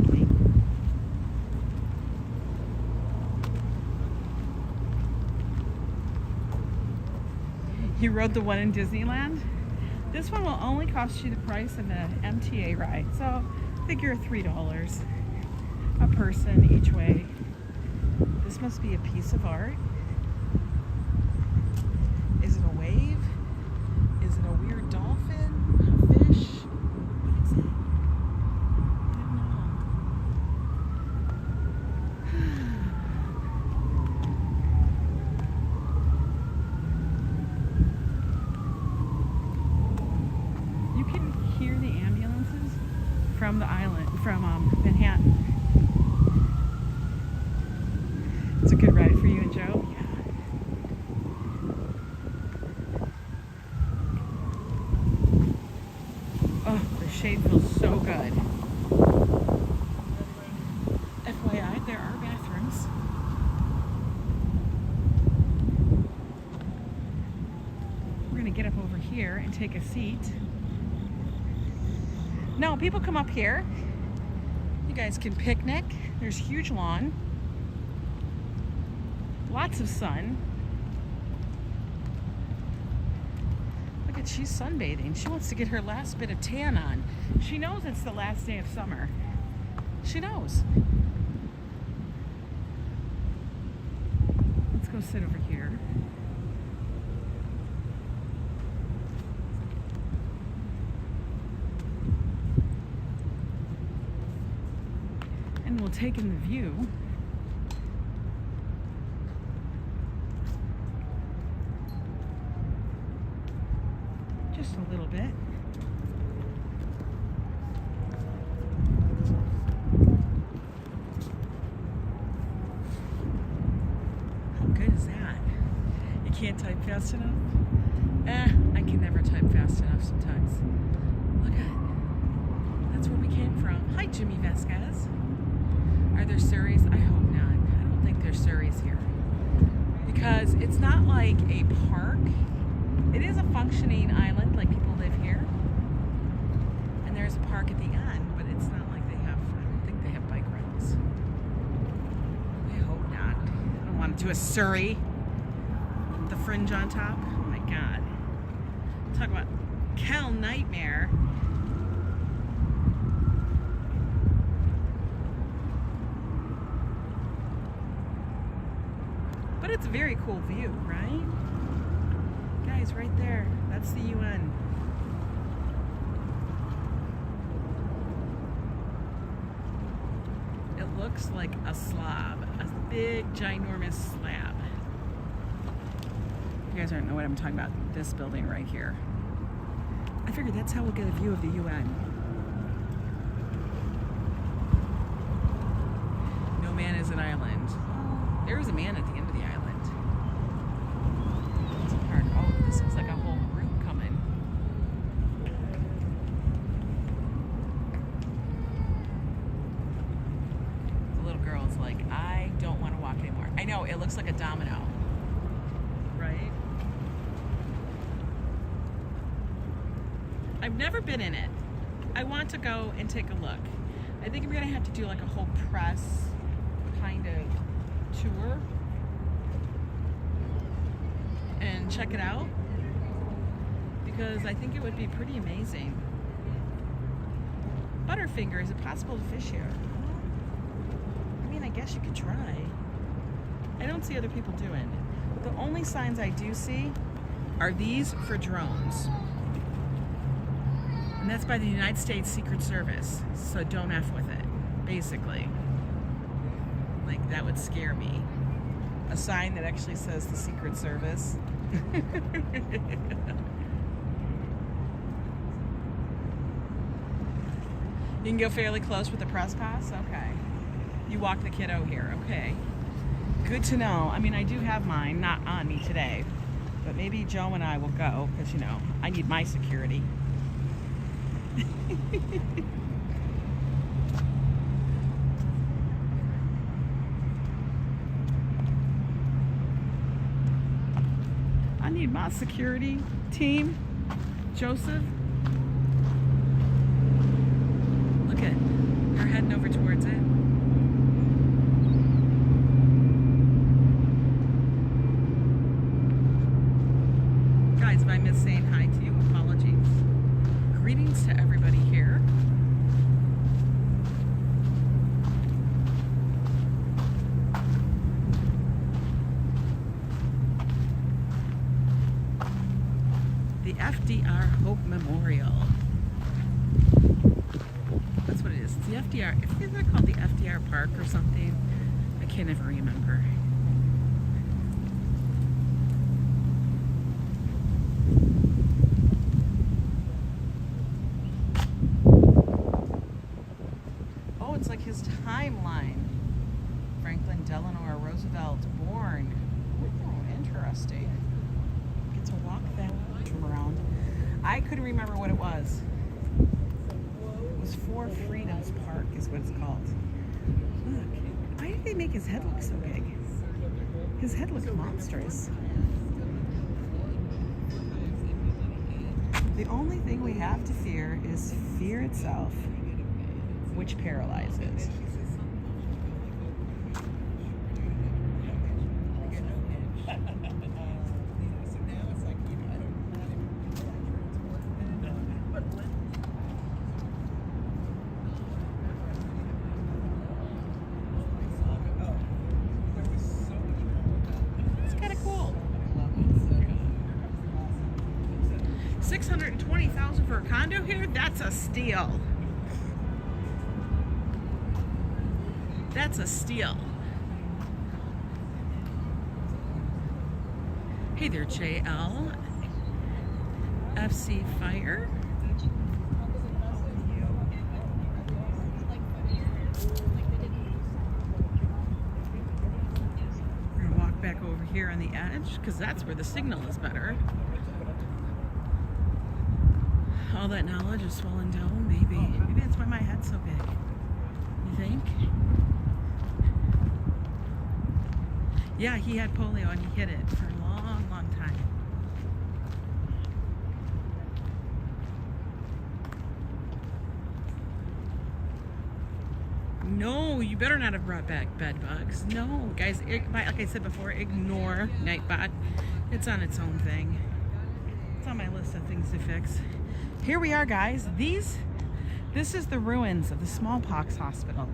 Holy. You rode the one in Disneyland? This one will only cost you the price of the MTA ride. So figure $3 a person each way. This must be a piece of art. Is it a wave? Is it a weird dolphin? A fish? What is it? I don't know. You can hear the ambulances from the island, from Manhattan. It's a good ride for you and Joe. Yeah. Oh, the shade feels so good. FYI, there are bathrooms. We're gonna get up over here and take a seat. No, people come up here. You guys can picnic. There's huge lawn. Lots of sun. Look at, she's sunbathing. She wants to get her last bit of tan on. She knows it's the last day of summer. She knows. Let's go sit over here. And we'll take in the view. Just a little bit. How good is that? You can't type fast enough? I can never type fast enough sometimes. Look at, that's where we came from. Hi, Jimmy Vasquez. Are there Surreys? I hope not. I don't think there's Surreys here. Because it's not like a park. It is a functioning island, like people live here. And there's a park at the end, but it's not like they have, I don't think they have bike rentals. I hope not. I don't want to do a Surrey. The fringe on top. Oh my God. Talk about Kel nightmare. But it's a very cool view, right? Guys, right there. That's the UN. It looks like a slab. A big, ginormous slab. You guys don't know what I'm talking about. This building right here. I figured that's how we'll get a view of the UN. No man is an island. There is a man at the end of the island. It's a park. Oh, this looks like a whole group coming. The little girl's like, I don't want to walk anymore. I know, it looks like a domino. Right? I've never been in it. I want to go and take a look. I think I'm going to have to do like a whole press kind of tour and check it out because I think it would be pretty amazing. Butterfinger, is it possible to fish here? I mean, I guess you could try. I don't see other people doing it. The only signs I do see are these for drones. And that's by the United States Secret Service. So don't F with it, basically. Like, that would scare me. A sign that actually says the Secret Service. You can go fairly close with the press pass? Okay. You walk the kiddo here. Okay. Good to know. I mean, I do have mine, not on me today. But maybe Joe and I will go, because, you know, I need my security. I need my security team. Joseph. Look at, they're heading over towards it. Guys, if I miss saying hi to you, apologies. Greetings to everybody here. The FDR Hope Memorial. That's what it is. It's the FDR. Isn't that called the FDR Park or something? I can't ever remember. Oh, it's like his timeline. Franklin Delano Roosevelt born. Oh, interesting. Get to walk that around. I couldn't remember what it was. It was Four Freedoms Park is what it's called. Look, why did they make his head look so big? His head looked monstrous. The only thing we have to fear is fear itself, which paralyzes. It's kind of cool. $620,000 for a condo here? That's a steal. That's a steal. Hey there, JL. FC Fire. We're gonna walk back over here on the edge because that's where the signal is better. All that knowledge of Swollen Dome, maybe. Maybe that's why my head's so big. You think? Yeah, he had polio and he hid it for a long, long time. No, you better not have brought back bed bugs. No, guys, like I said before, ignore Nightbot. It's on its own thing. It's on my list of things to fix. Here we are, guys. This is the ruins of the Smallpox Hospital.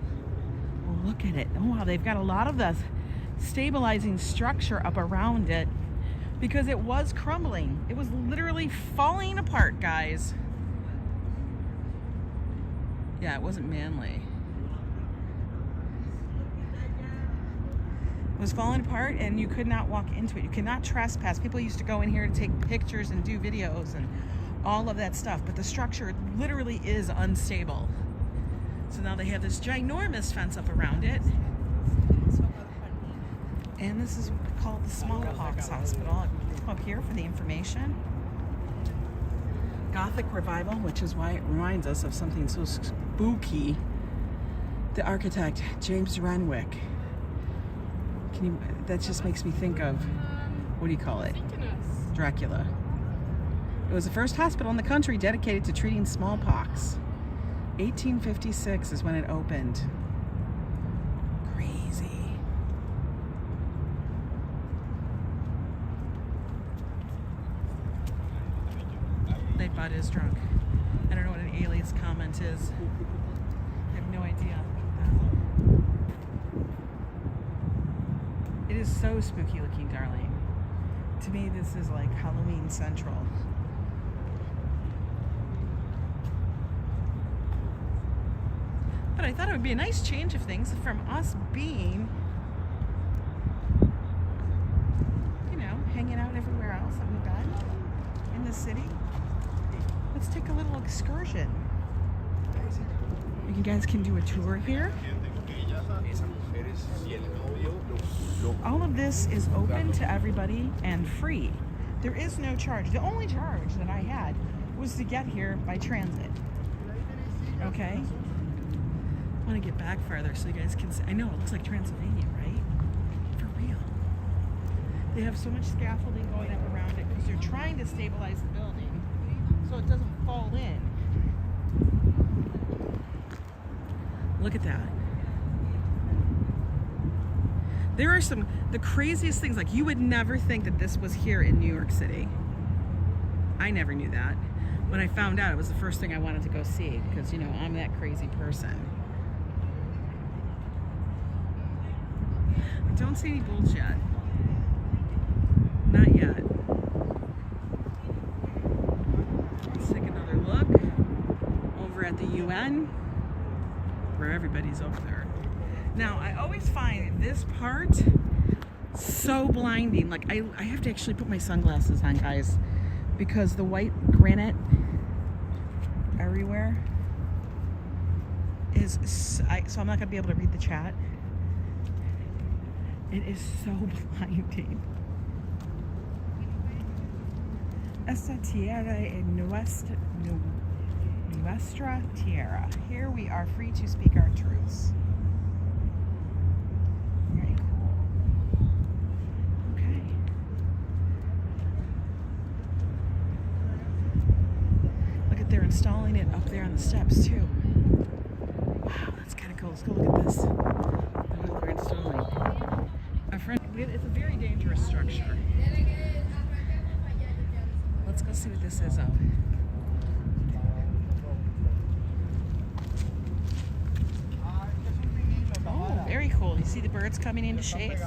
Well, look at it. Oh, wow, they've got a lot of the stabilizing structure up around it because it was crumbling. It was literally falling apart, guys. Yeah, it wasn't manly. It was falling apart and you could not walk into it. You could not trespass. People used to go in here to take pictures and do videos and all of that stuff, but the structure literally is unstable. So now they have this ginormous fence up around it. And this is called the Smallpox Hospital. I'll come up here for the information. Gothic Revival, which is why it reminds us of something so spooky. The architect, James Renwick. That just makes me think of, what do you call it? Dracula. It was the first hospital in the country dedicated to treating smallpox. 1856 is when it opened. Crazy. Nightbot is drunk. I don't know what an alias comment is. I have no idea. It is so spooky looking, darling. To me, this is like Halloween Central. But I thought it would be a nice change of things from us being, you know, hanging out everywhere else that we've been in the city. Let's take a little excursion. You guys can do a tour here. All of this is open to everybody and free. There is no charge. The only charge that I had was to get here by transit. Okay? I want to get back farther so you guys can see. I know, it looks like Transylvania, right? For real. They have so much scaffolding going up around it because they're trying to stabilize the building so it doesn't fall in. Look at that. There are the craziest things, like you would never think that this was here in New York City. I never knew that. When I found out, it was the first thing I wanted to go see because, you know, I'm that crazy person. I don't see any bulls yet. Not yet. Let's take another look over at the UN, where everybody's over there. Now, I always find this part so blinding. Like, I have to actually put my sunglasses on, guys, because the white granite everywhere is, so I'm not going to be able to read the chat. It is so blinding. Esta tierra es nuestra tierra. Here we are free to speak our truths. Very cool. Okay. Look at, they're installing it up there on the steps too. Wow, that's kind of cool. Let's go look at this. Look what they're installing. Our friend, it's a very dangerous structure. Let's go see what this is of. Oh, very cool. You see the birds coming into shape?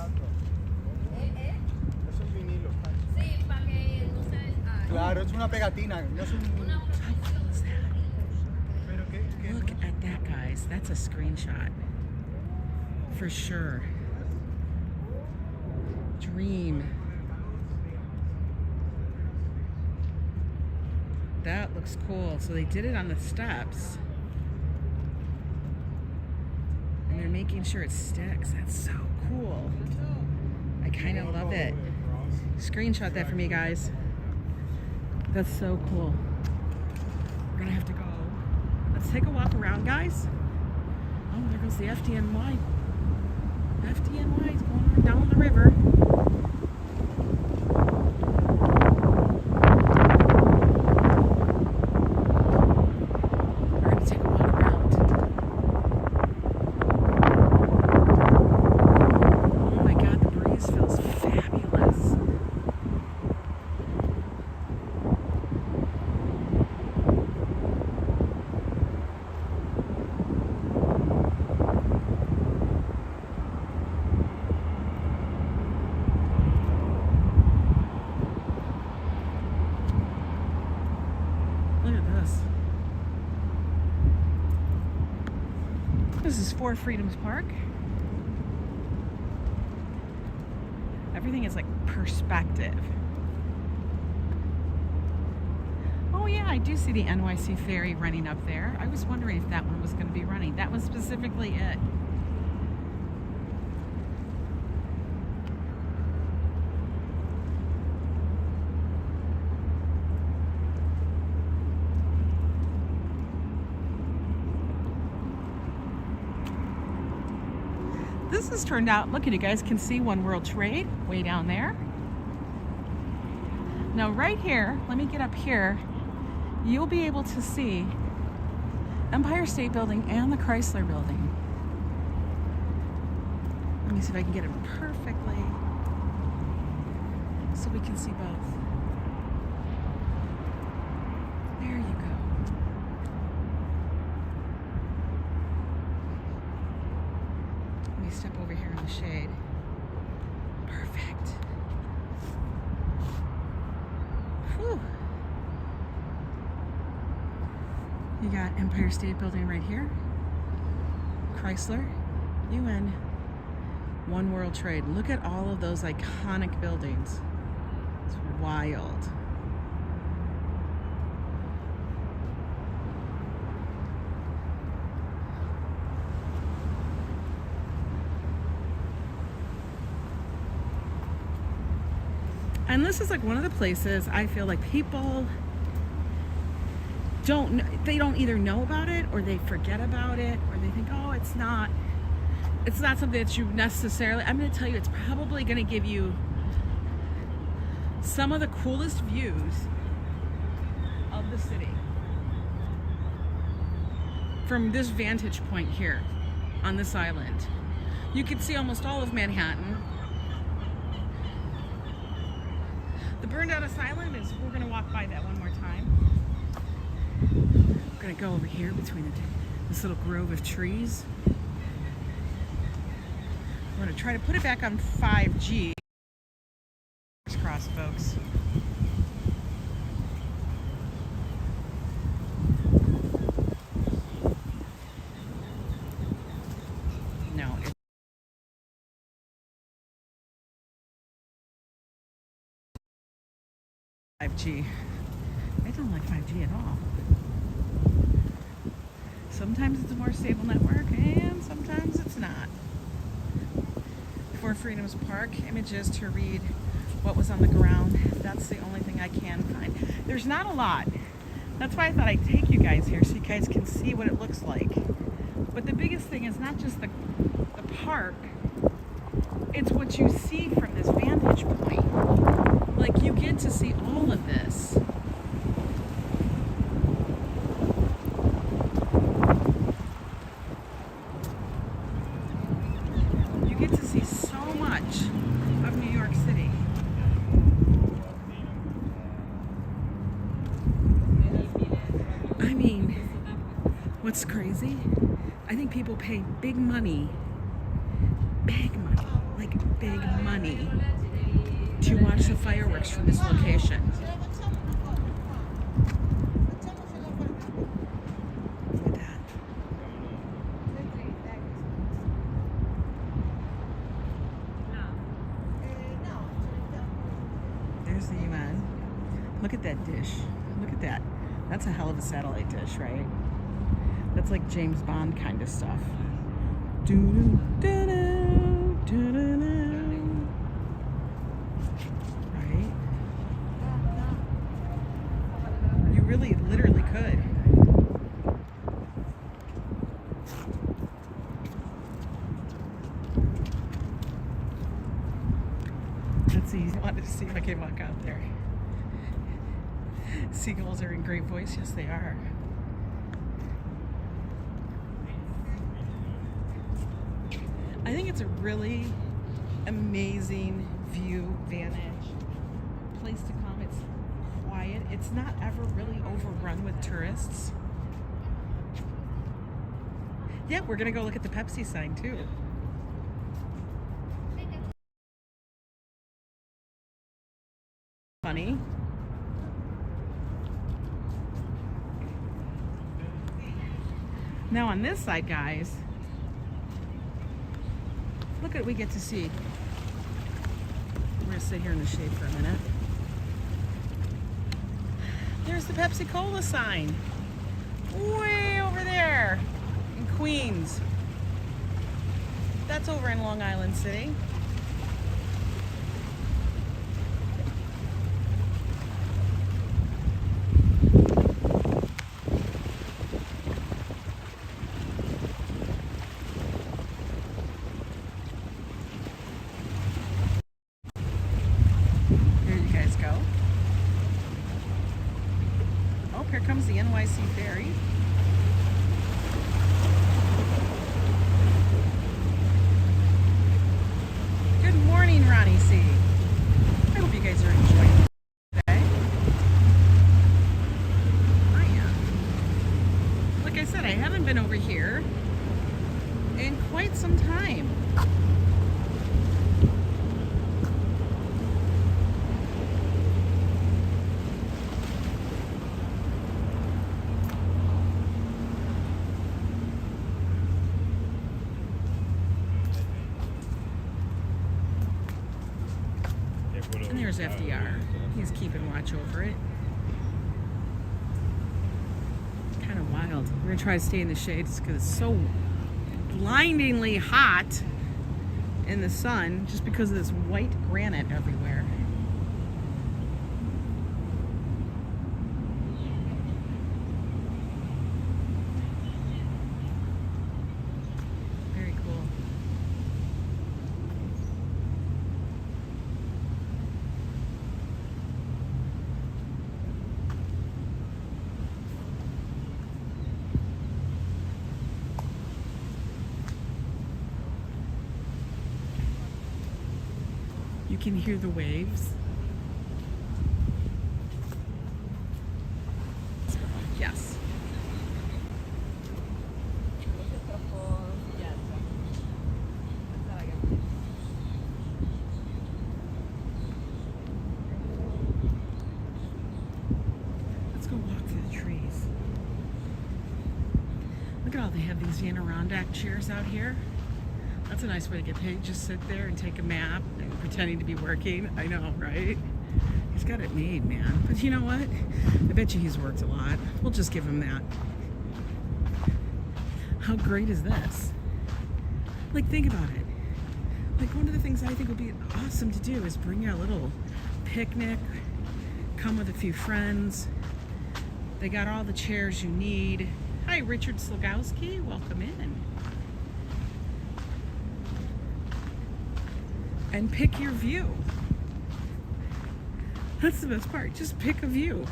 Claro, es una pegatina. Look at that, guys. That's a screenshot. For sure. Dream. That looks cool. So they did it on the steps. And they're making sure it sticks. That's so cool. I kind of love it. Screenshot that for me, guys. That's so cool. We're gonna have to go. Let's take a walk around, guys. Oh, there goes the FDNY. FDNY is going down the river. We're gonna take a walk around. Oh my God, the breeze feels fabulous. Look at this. This is Four Freedoms Park. Everything is like perspective. Oh yeah, I do see the NYC ferry running up there. I was wondering if that one was going to be running. That was specifically it. This has turned out, look at you guys can see One World Trade way down there. Now right here, let me get up here, you'll be able to see Empire State Building and the Chrysler Building. Let me see if I can get it perfectly so we can see both. There you go. Let me step over here in the shade. Perfect. Whew. You got Empire State Building right here. Chrysler, UN, One World Trade. Look at all of those iconic buildings. It's wild. And this is like one of the places I feel like people don't either know about it or they forget about it or they think, oh, it's not something that you necessarily, I'm going to tell you, it's probably going to give you some of the coolest views of the city from this vantage point here on this island. You can see almost all of Manhattan. The burned out asylum is, we're going to walk by that one more time. We're going to go over here between this little grove of trees. We're going to try to put it back on 5G. Cross, folks. No, it's 5G. I don't like 5G at all. Sometimes it's a more stable network and sometimes it's not. Four Freedoms Park, images to read what was on the ground. That's the only thing I can find. There's not a lot. That's why I thought I'd take you guys here so you guys can see what it looks like. But the biggest thing is not just the park, it's what you see from this vantage point. Like, you get to see all of this. You get to see so much of New York City. I mean, what's crazy? I think people pay big money, like big money, to watch the fireworks from this location. Look at that. There's the UN. Look at that dish. Look at that. That's a hell of a satellite dish, right? That's like James Bond kind of stuff. Right? You really, literally could. Let's see. I wanted to see if I can walk out there. Seagulls are in great voice. Yes, they are. I think it's a really amazing view, vantage, place to come. It's quiet. It's not ever really overrun with tourists. Yeah, we're gonna go look at the Pepsi sign too. Funny. Now on this side, guys, look at what we get to see. We're gonna sit here in the shade for a minute. There's the Pepsi Cola sign. Way over there in Queens. That's over in Long Island City. Here comes the NYC ferry. Good morning, Ronnie C. I hope you guys are enjoying it today. I am. Like I said, I haven't been over here in quite some time. And there's FDR. He's keeping watch over it. Kind of wild. We're going to try to stay in the shades because it's so blindingly hot in the sun just because of this white granite everywhere. You can hear the waves. Yes. Let's go walk through the trees. Look at all they have these Adirondack chairs out here. That's a nice way to get paid. Just sit there and take a nap and pretending to be working. I know, right? He's got it made, man. But you know what? I bet you he's worked a lot. We'll just give him that. How great is this? Like, think about it. Like, one of the things I think would be awesome to do is bring you a little picnic, come with a few friends. They got all the chairs you need. Hi, Richard Slogowski. Welcome in. And pick your view. That's the best part. Just pick a view.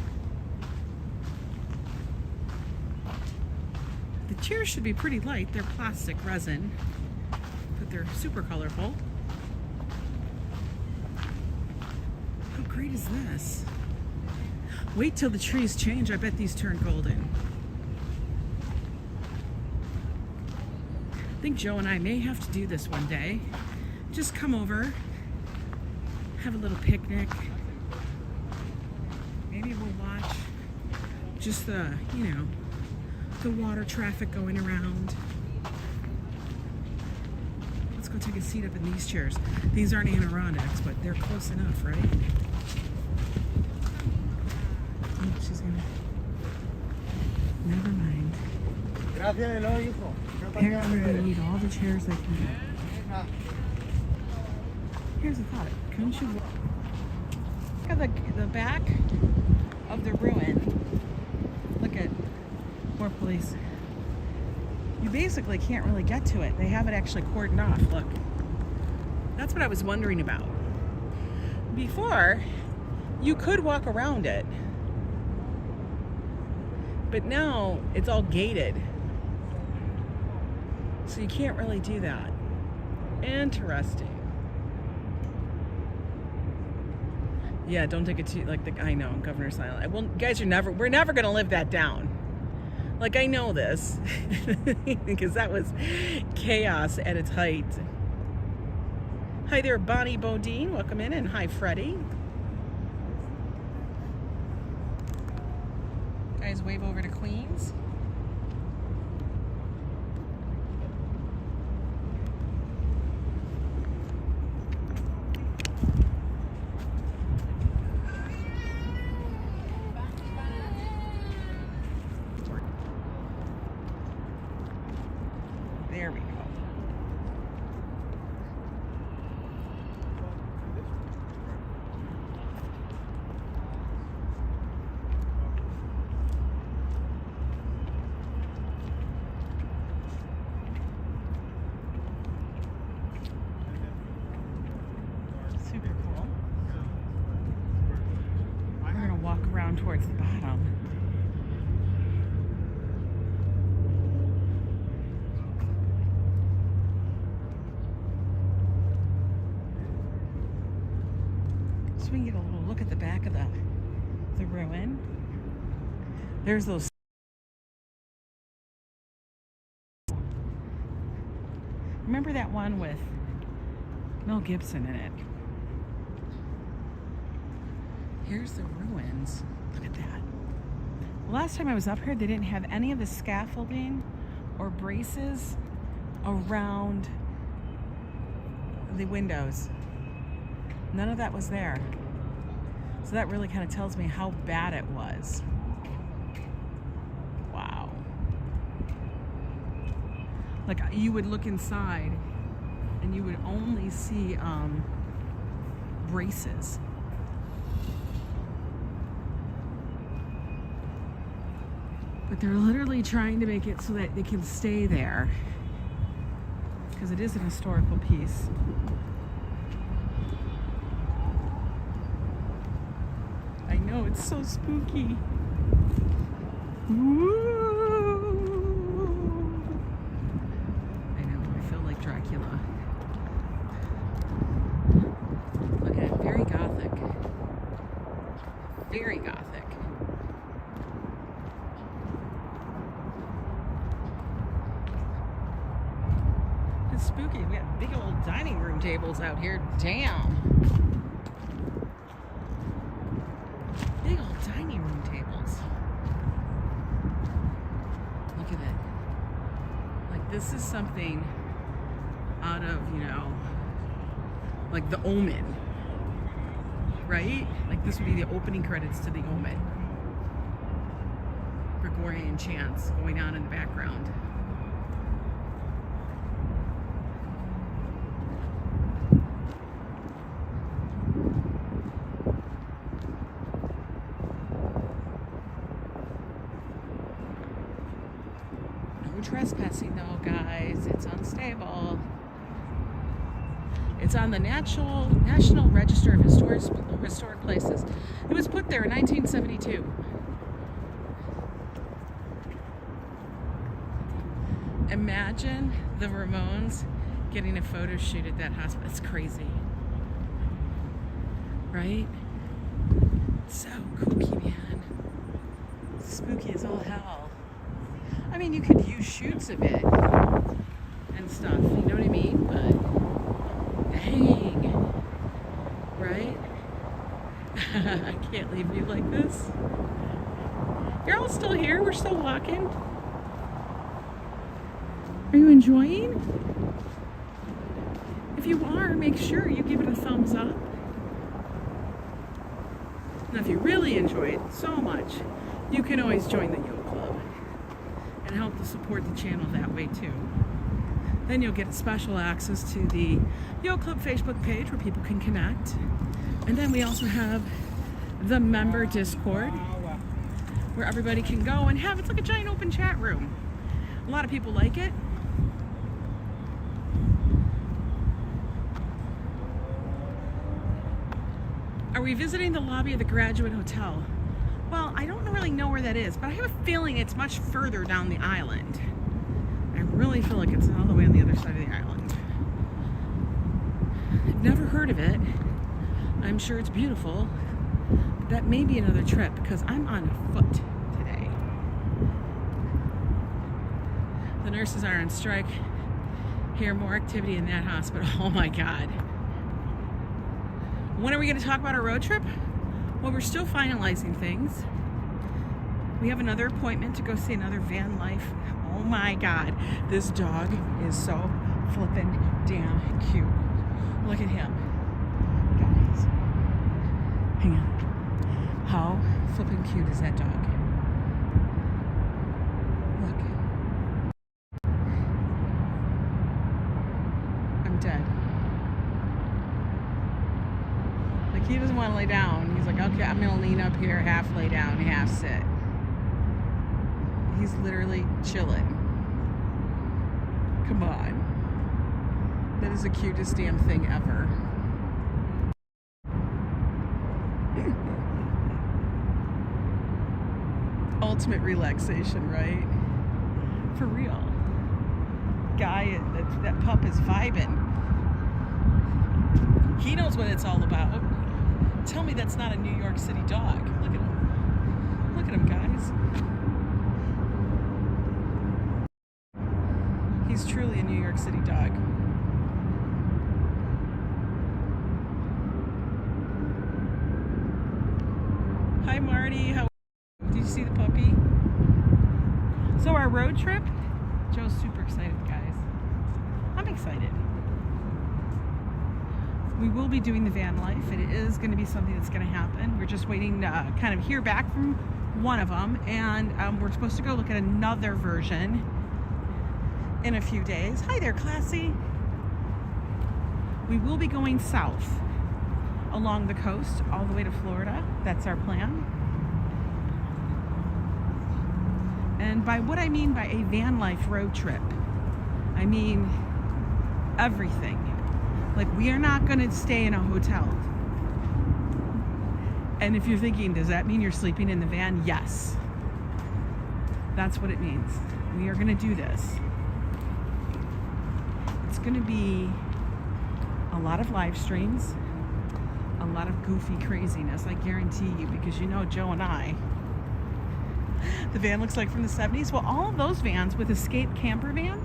The chairs should be pretty light. They're plastic resin, but they're super colorful. How great is this? Wait till the trees change. I bet these turn golden. I think Joe and I may have to do this one day. Just come over, have a little picnic. Maybe we'll watch just the, you know, the water traffic going around. Let's go take a seat up in these chairs. These aren't Adirondacks, but they're close enough, right? Oh, she's gonna... Gracias, Eloy, hijo. Apparently they need all the chairs they can get. Here's the thought. Couldn't you look at the back of the ruin? Look at more police. You basically can't really get to it. They have it actually cordoned off. Look. That's what I was wondering about. Before, you could walk around it. But now it's all gated. So you can't really do that. Interesting. Yeah, don't take it too, like, I know, Governor's Island. Well, guys, we're never going to live that down. Like, I know this. Because that was chaos at its height. Hi there, Bonnie Bodine. Welcome in. And hi, Freddie. Guys, wave over to Queens. There we go. Super cool. We're going to walk around towards the bottom. So we can get a little look at the back of the ruin. There's those. Remember that one with Mel Gibson in it? Here's the ruins. Look at that. Last time I was up here, they didn't have any of the scaffolding or braces around the windows. None of that was there. So that really kind of tells me how bad it was. Wow. Like, you would look inside and you would only see braces. But they're literally trying to make it so that they can stay there, because it is an historical piece. I know, it's so spooky. Woo! I know, I feel like Dracula. Look at it, very gothic. Very gothic. It's spooky. We got big old dining room tables out here. Damn. Big old dining room tables. Look at it. Like, this is something out of, you know, like The Omen. Right? Like, this would be the opening credits to The Omen. Gregorian chants going on in the background. Trespassing though, guys. It's unstable. It's on the National Register of Historic Places. It was put there in 1972. Imagine the Ramones getting a photo shoot at that hospital. It's crazy. Right? It's so kooky, man. Spooky as all hell. I mean, you could use shoots of it and stuff, you know what I mean? But, dang, right? I can't leave you like this. You're all still here? We're still walking? Are you enjoying? If you are, make sure you give it a thumbs up. And if you really enjoy it so much, you can always join the yoga club. and help to support the channel that way too. Then you'll get special access to the Yo Club Facebook page where people can connect. And then we also have the member Discord where everybody can go and have, it's like a giant open chat room. A lot of people like it. Are we visiting the lobby of the Graduate Hotel? Well, I don't really know where that is, but I have a feeling it's much further down the island. I really feel like it's all the way on the other side of the island. I've never heard of it. I'm sure it's beautiful. But that may be another trip because I'm on foot today. The nurses are on strike. Here, more activity in that hospital. Oh my God. When are we going to talk about our road trip? Well, we're still finalizing things. We have another appointment to go see another van life. Oh my God, this dog is so flippin' damn cute. Look at him. Guys, hang on. How flippin' cute is that dog? Look. I'm dead. Like, he doesn't want to lay down. He's like, okay, I'm gonna lean up here, half lay down, half sit. He's literally chilling. Come on. That is the cutest damn thing ever. Ultimate relaxation, right? For real. Guy, that pup is vibing. He knows what it's all about. Tell me that's not a New York City dog. Look at him. Look at him, guys. He's truly a New York City dog. Hi, Marty. How? Did you see the puppy? So our road trip. Joe's super excited, guys. I'm excited. We will be doing the van life. It is going to be something that's going to happen. We're just waiting to kind of hear back from one of them, and we're supposed to go look at another version in a few days. Hi there, Classy. We will be going south along the coast all the way to Florida. That's our plan. And by what I mean by a van life road trip, I mean everything. Like, we are not going to stay in a hotel. And if you're thinking, does that mean you're sleeping in the van? Yes. That's what it means. We are going to do this. It's going to be a lot of live streams, a lot of goofy craziness, I guarantee you, because you know Joe and I. The van looks like from the 70s. Well, all of those vans with Escape Camper Van,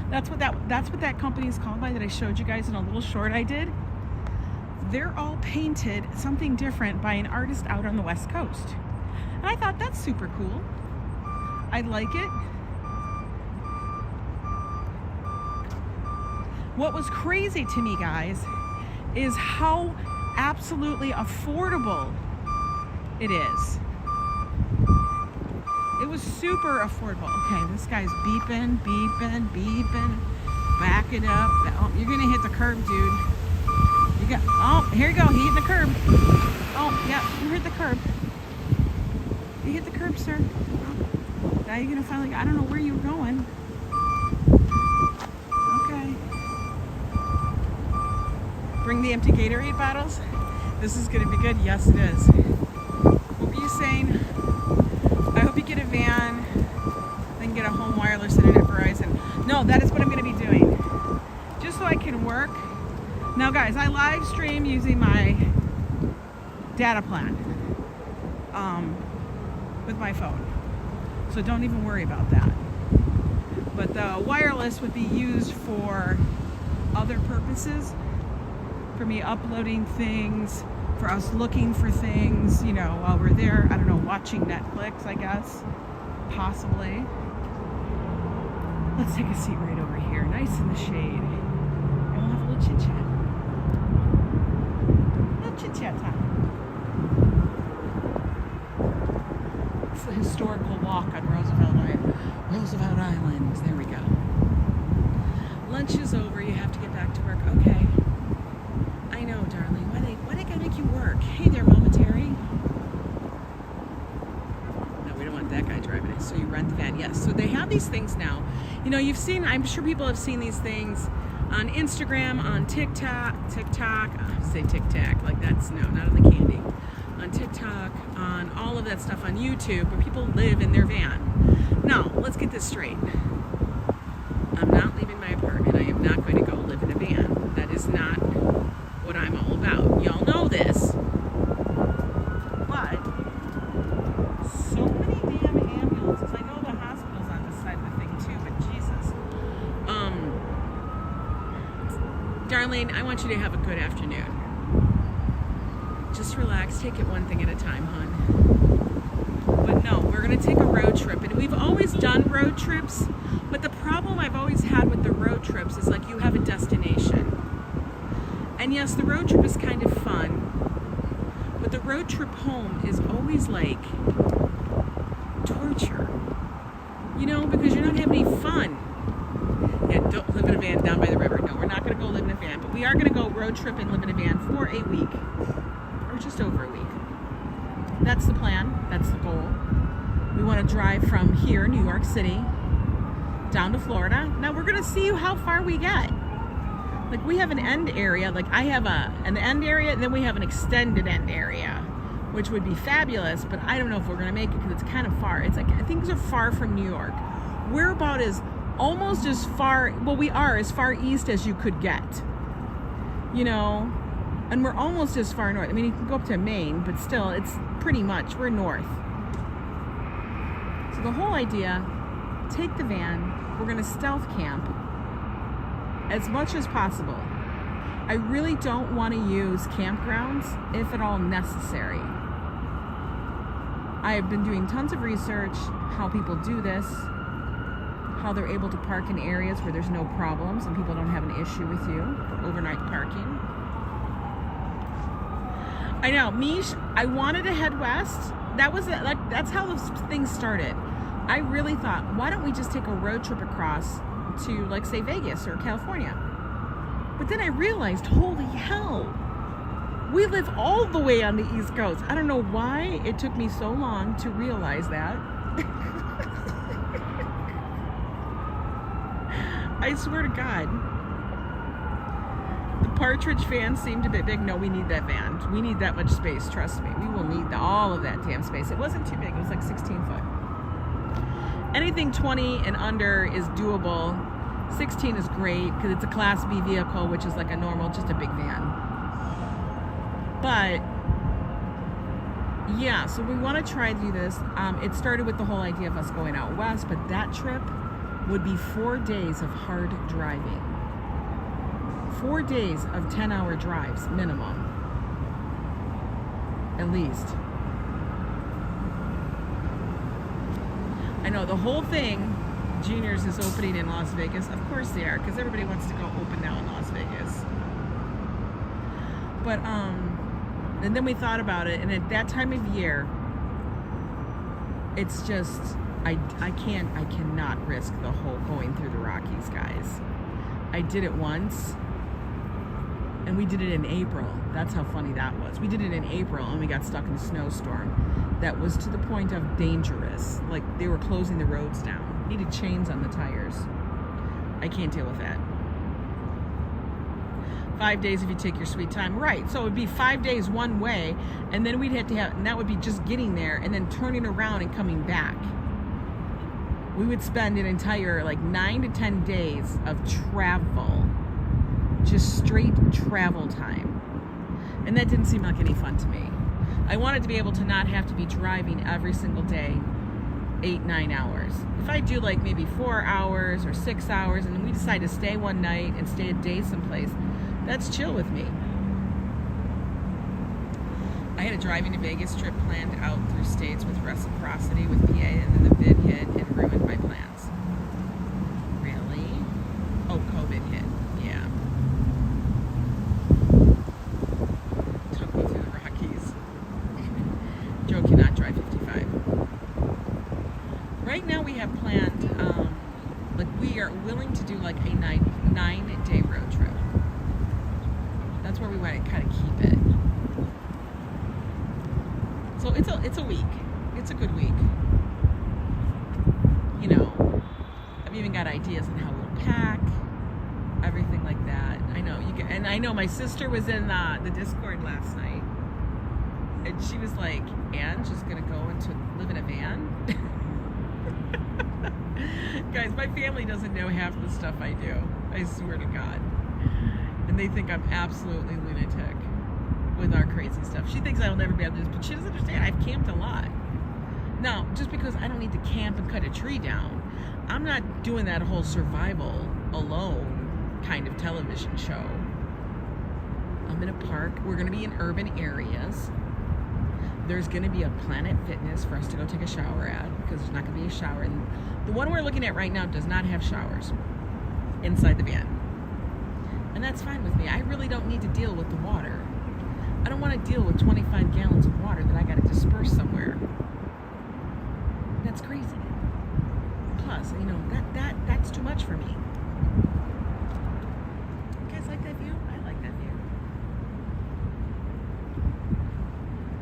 that's what that company is called by that I showed you guys in a little short I did. They're all painted something different by an artist out on the West Coast. And I thought that's super cool. I like it. What was crazy to me, guys, is how absolutely affordable it is. It was super affordable. Okay, this guy's beeping, beeping, beeping. Back it up. Oh, you're gonna hit the curb, dude. You got, oh, here you go. He hit the curb. Oh, yeah, you hit the curb. You hit the curb, sir. Oh, now you're gonna finally, I don't know where you were going. Okay. Bring the empty Gatorade bottles. This is gonna be good. Yes, it is. What were you saying? I hope you get a van, then get a home wireless internet Verizon. No, that is what I'm going to be doing. Just so I can work. Now, guys, I live stream using my data plan with my phone. So don't even worry about that. But the wireless would be used for other purposes. For me uploading things, for us looking for things, you know, while we're there, I don't know, watching Netflix, I guess, possibly. Let's take a seat right over here, nice in the shade, and we'll have a little chit-chat. A little chit-chat time. So historical walk on Roosevelt Island. There we go. Lunch is over. You have to get back to work. Okay. I know, darling. Why they gotta make you work? Hey there, Mama Terry. No, we don't want that guy driving it. So you rent the van. Yes. So they have these things now. You know, you've seen. I'm sure people have seen these things on Instagram, on TikTok. I say TikTok like that's no, not on the candy. On TikTok, on all of that stuff on YouTube, where people live in their van. Now, let's get this straight. I'm not leaving my apartment. I am not going to go live in a van. That is not what I'm all about. Y'all know this. But so many damn ambulances. I know the hospital's on this side of the thing too, but Jesus. Darlene, I want you to have a good afternoon. Just relax, take it one thing at a time, hon. But no, we're gonna take a road trip, and we've always done road trips, but the problem I've always had with the road trips is like you have a destination. And yes, the road trip is kind of fun, but the road trip home is always like torture. You know, because you're not having any fun. Yeah, don't live in a van down by the river. No, we're not gonna go live in a van, but we are gonna go road trip and live in a van for a week. Just over a week. That's the plan. That's the goal. We want to drive from here, New York City, down to Florida. Now we're going to see how far we get. Like we have an end area. Like I have an end area, and then we have an extended end area, which would be fabulous. But I don't know if we're going to make it because it's kind of far. It's like things are far from New York. We're about almost as far. Well, we are as far east as you could get. You know. And we're almost as far north. I mean, you can go up to Maine, but still, it's pretty much, we're north. So the whole idea, take the van, we're gonna stealth camp as much as possible. I really don't wanna use campgrounds if at all necessary. I have been doing tons of research, how people do this, how they're able to park in areas where there's no problems and people don't have an issue with you for overnight parking. I know, Mish, I wanted to head west. That's how this thing started. I really thought, why don't we just take a road trip across to, like, say, Vegas or California? But then I realized, holy hell, we live all the way on the East Coast. I don't know why it took me so long to realize that. I swear to God. Partridge fans seemed a bit big. No, we need that van. We need that much space. Trust me. We will need all of that damn space. It wasn't too big. It was like 16 foot. Anything 20 and under is doable. 16 is great because it's a Class B vehicle, which is like a normal, just a big van. But yeah, so we want to try to do this. It started with the whole idea of us going out west, but that trip would be 4 days of hard driving. 4 days of 10-hour drives minimum, at least. I know the whole thing, Juniors is opening in Las Vegas. Of course they are, because everybody wants to go open now in Las Vegas. But and then we thought about it, and at that time of year, it's just I cannot risk the whole going through the Rockies, guys. I did it once. And we did it in April. That's how funny that was. We did it in April and we got stuck in a snowstorm that was to the point of dangerous. Like they were closing the roads down. Needed chains on the tires. I can't deal with that. 5 days if you take your sweet time. Right, so it would be 5 days one way, and then we'd have to have, and that would be just getting there and then turning around and coming back. We would spend an entire 9 to 10 days of travel. Just straight travel time. And that didn't seem like any fun to me. I wanted to be able to not have to be driving every single day 8-9 hours. If I do maybe 4 hours or 6 hours and then we decide to stay one night and stay a day someplace, that's chill with me. I had a driving to Vegas trip planned out through states with reciprocity with PA, and then the bid hit and ruined my plans. Really? Oh, COVID hit. Yeah. Took me through the Rockies. Joe cannot drive 55. right now we have planned, like we are willing to do like a 9-day road trip. That's where we want to kind of keep it. So it's a week. It's a good week. You know, I've even got ideas on how we'll pack, everything like that. I know you can, and I know my sister was in the Discord last night, and she was like, "Anne's just gonna go into live in a van." Guys, my family doesn't know half the stuff I do. I swear to God, and they think I'm absolutely lunatic with our crazy stuff. She thinks I'll never be able to do this, but she doesn't understand. I've camped a lot. Now, just because I don't need to camp and cut a tree down, I'm not doing that whole survival alone kind of television show. I'm in a park. We're going to be in urban areas. There's going to be a Planet Fitness for us to go take a shower at, because there's not going to be a shower. And the one we're looking at right now does not have showers inside the van. And that's fine with me. I really don't need to deal with the water. I don't want to deal with 25 gallons of water that I got to disperse somewhere. That's crazy. Plus, you know, that's too much for me. You guys like that view? I like that view.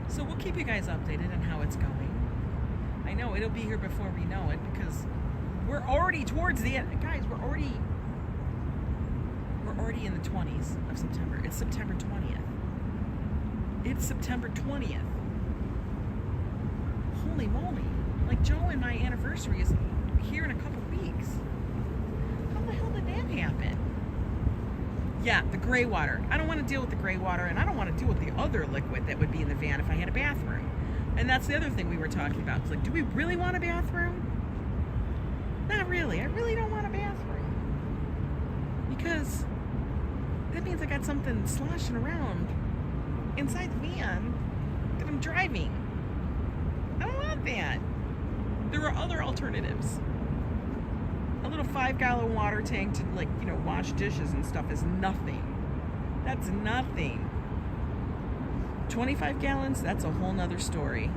So we'll keep you guys updated on how it's going. I know it'll be here before we know it, because we're already towards the end. Guys, we're already in the 20s of September. It's September 20th. It's September 20th. Holy moly. Like, Joe and my anniversary is here in a couple weeks. How the hell did that happen? Yeah, the gray water. I don't want to deal with the gray water, and I don't want to deal with the other liquid that would be in the van if I had a bathroom. And that's the other thing we were talking about. It's like, do we really want a bathroom? Not really. I really don't want a bathroom. Because that means I got something sloshing around inside the van that I'm driving. I don't want that. There are other alternatives. A little 5-gallon water tank to, like, you know, wash dishes and stuff is nothing. That's nothing. 25 gallons, that's a whole nother story.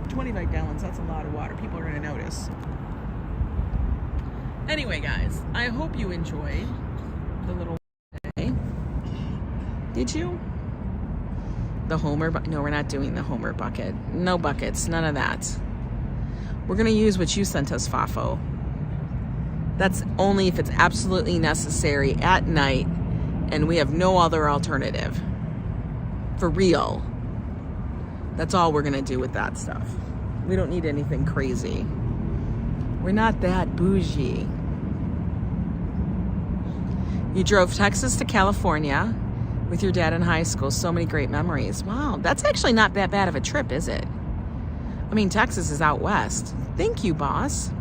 25 gallons, that's a lot of water. People are going to notice. Anyway, guys, I hope you enjoyed the little day. Did you? The Homer bucket? No, we're not doing the Homer bucket. No buckets, none of that. We're going to use what you sent us, Fafo. That's only if it's absolutely necessary at night and we have no other alternative. For real. That's all we're going to do with that stuff. We don't need anything crazy. We're not that bougie. You drove Texas to California with your dad in high school. So many great memories. Wow, that's actually not that bad of a trip, is it? I mean, Texas is out west. Thank you, boss.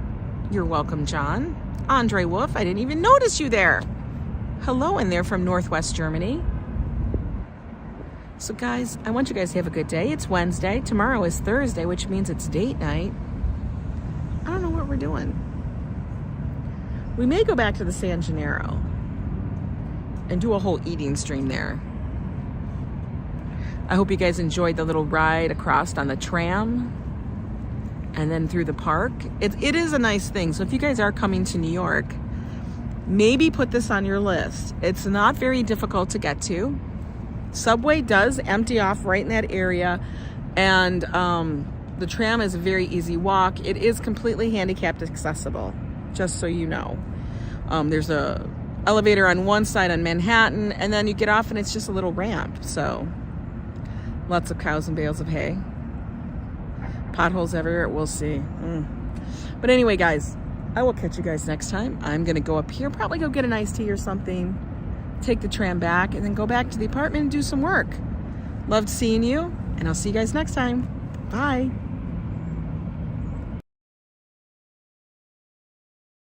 You're welcome, John. Andre Wolf, I didn't even notice you there. Hello in there from Northwest Germany. So guys, I want you guys to have a good day. It's Wednesday. Tomorrow is Thursday, which means it's date night. I don't know what we're doing. We may go back to the San Gennaro and do a whole eating stream there. I hope you guys enjoyed the little ride across on the tram and then through the park. It is a nice thing. So if you guys are coming to New York, maybe put this on your list. It's not very difficult to get to. Subway does empty off right in that area, and the tram is a very easy walk. It is completely handicapped accessible, just so you know. There's a elevator on one side on Manhattan, and then you get off and it's just a little ramp. So lots of cows and bales of hay. Potholes everywhere, we'll see. But anyway, guys, I will catch you guys next time. I'm gonna go up here, probably go get an iced tea or something, take the tram back, and then go back to the apartment and do some work. Loved seeing you, and I'll see you guys next time. Bye.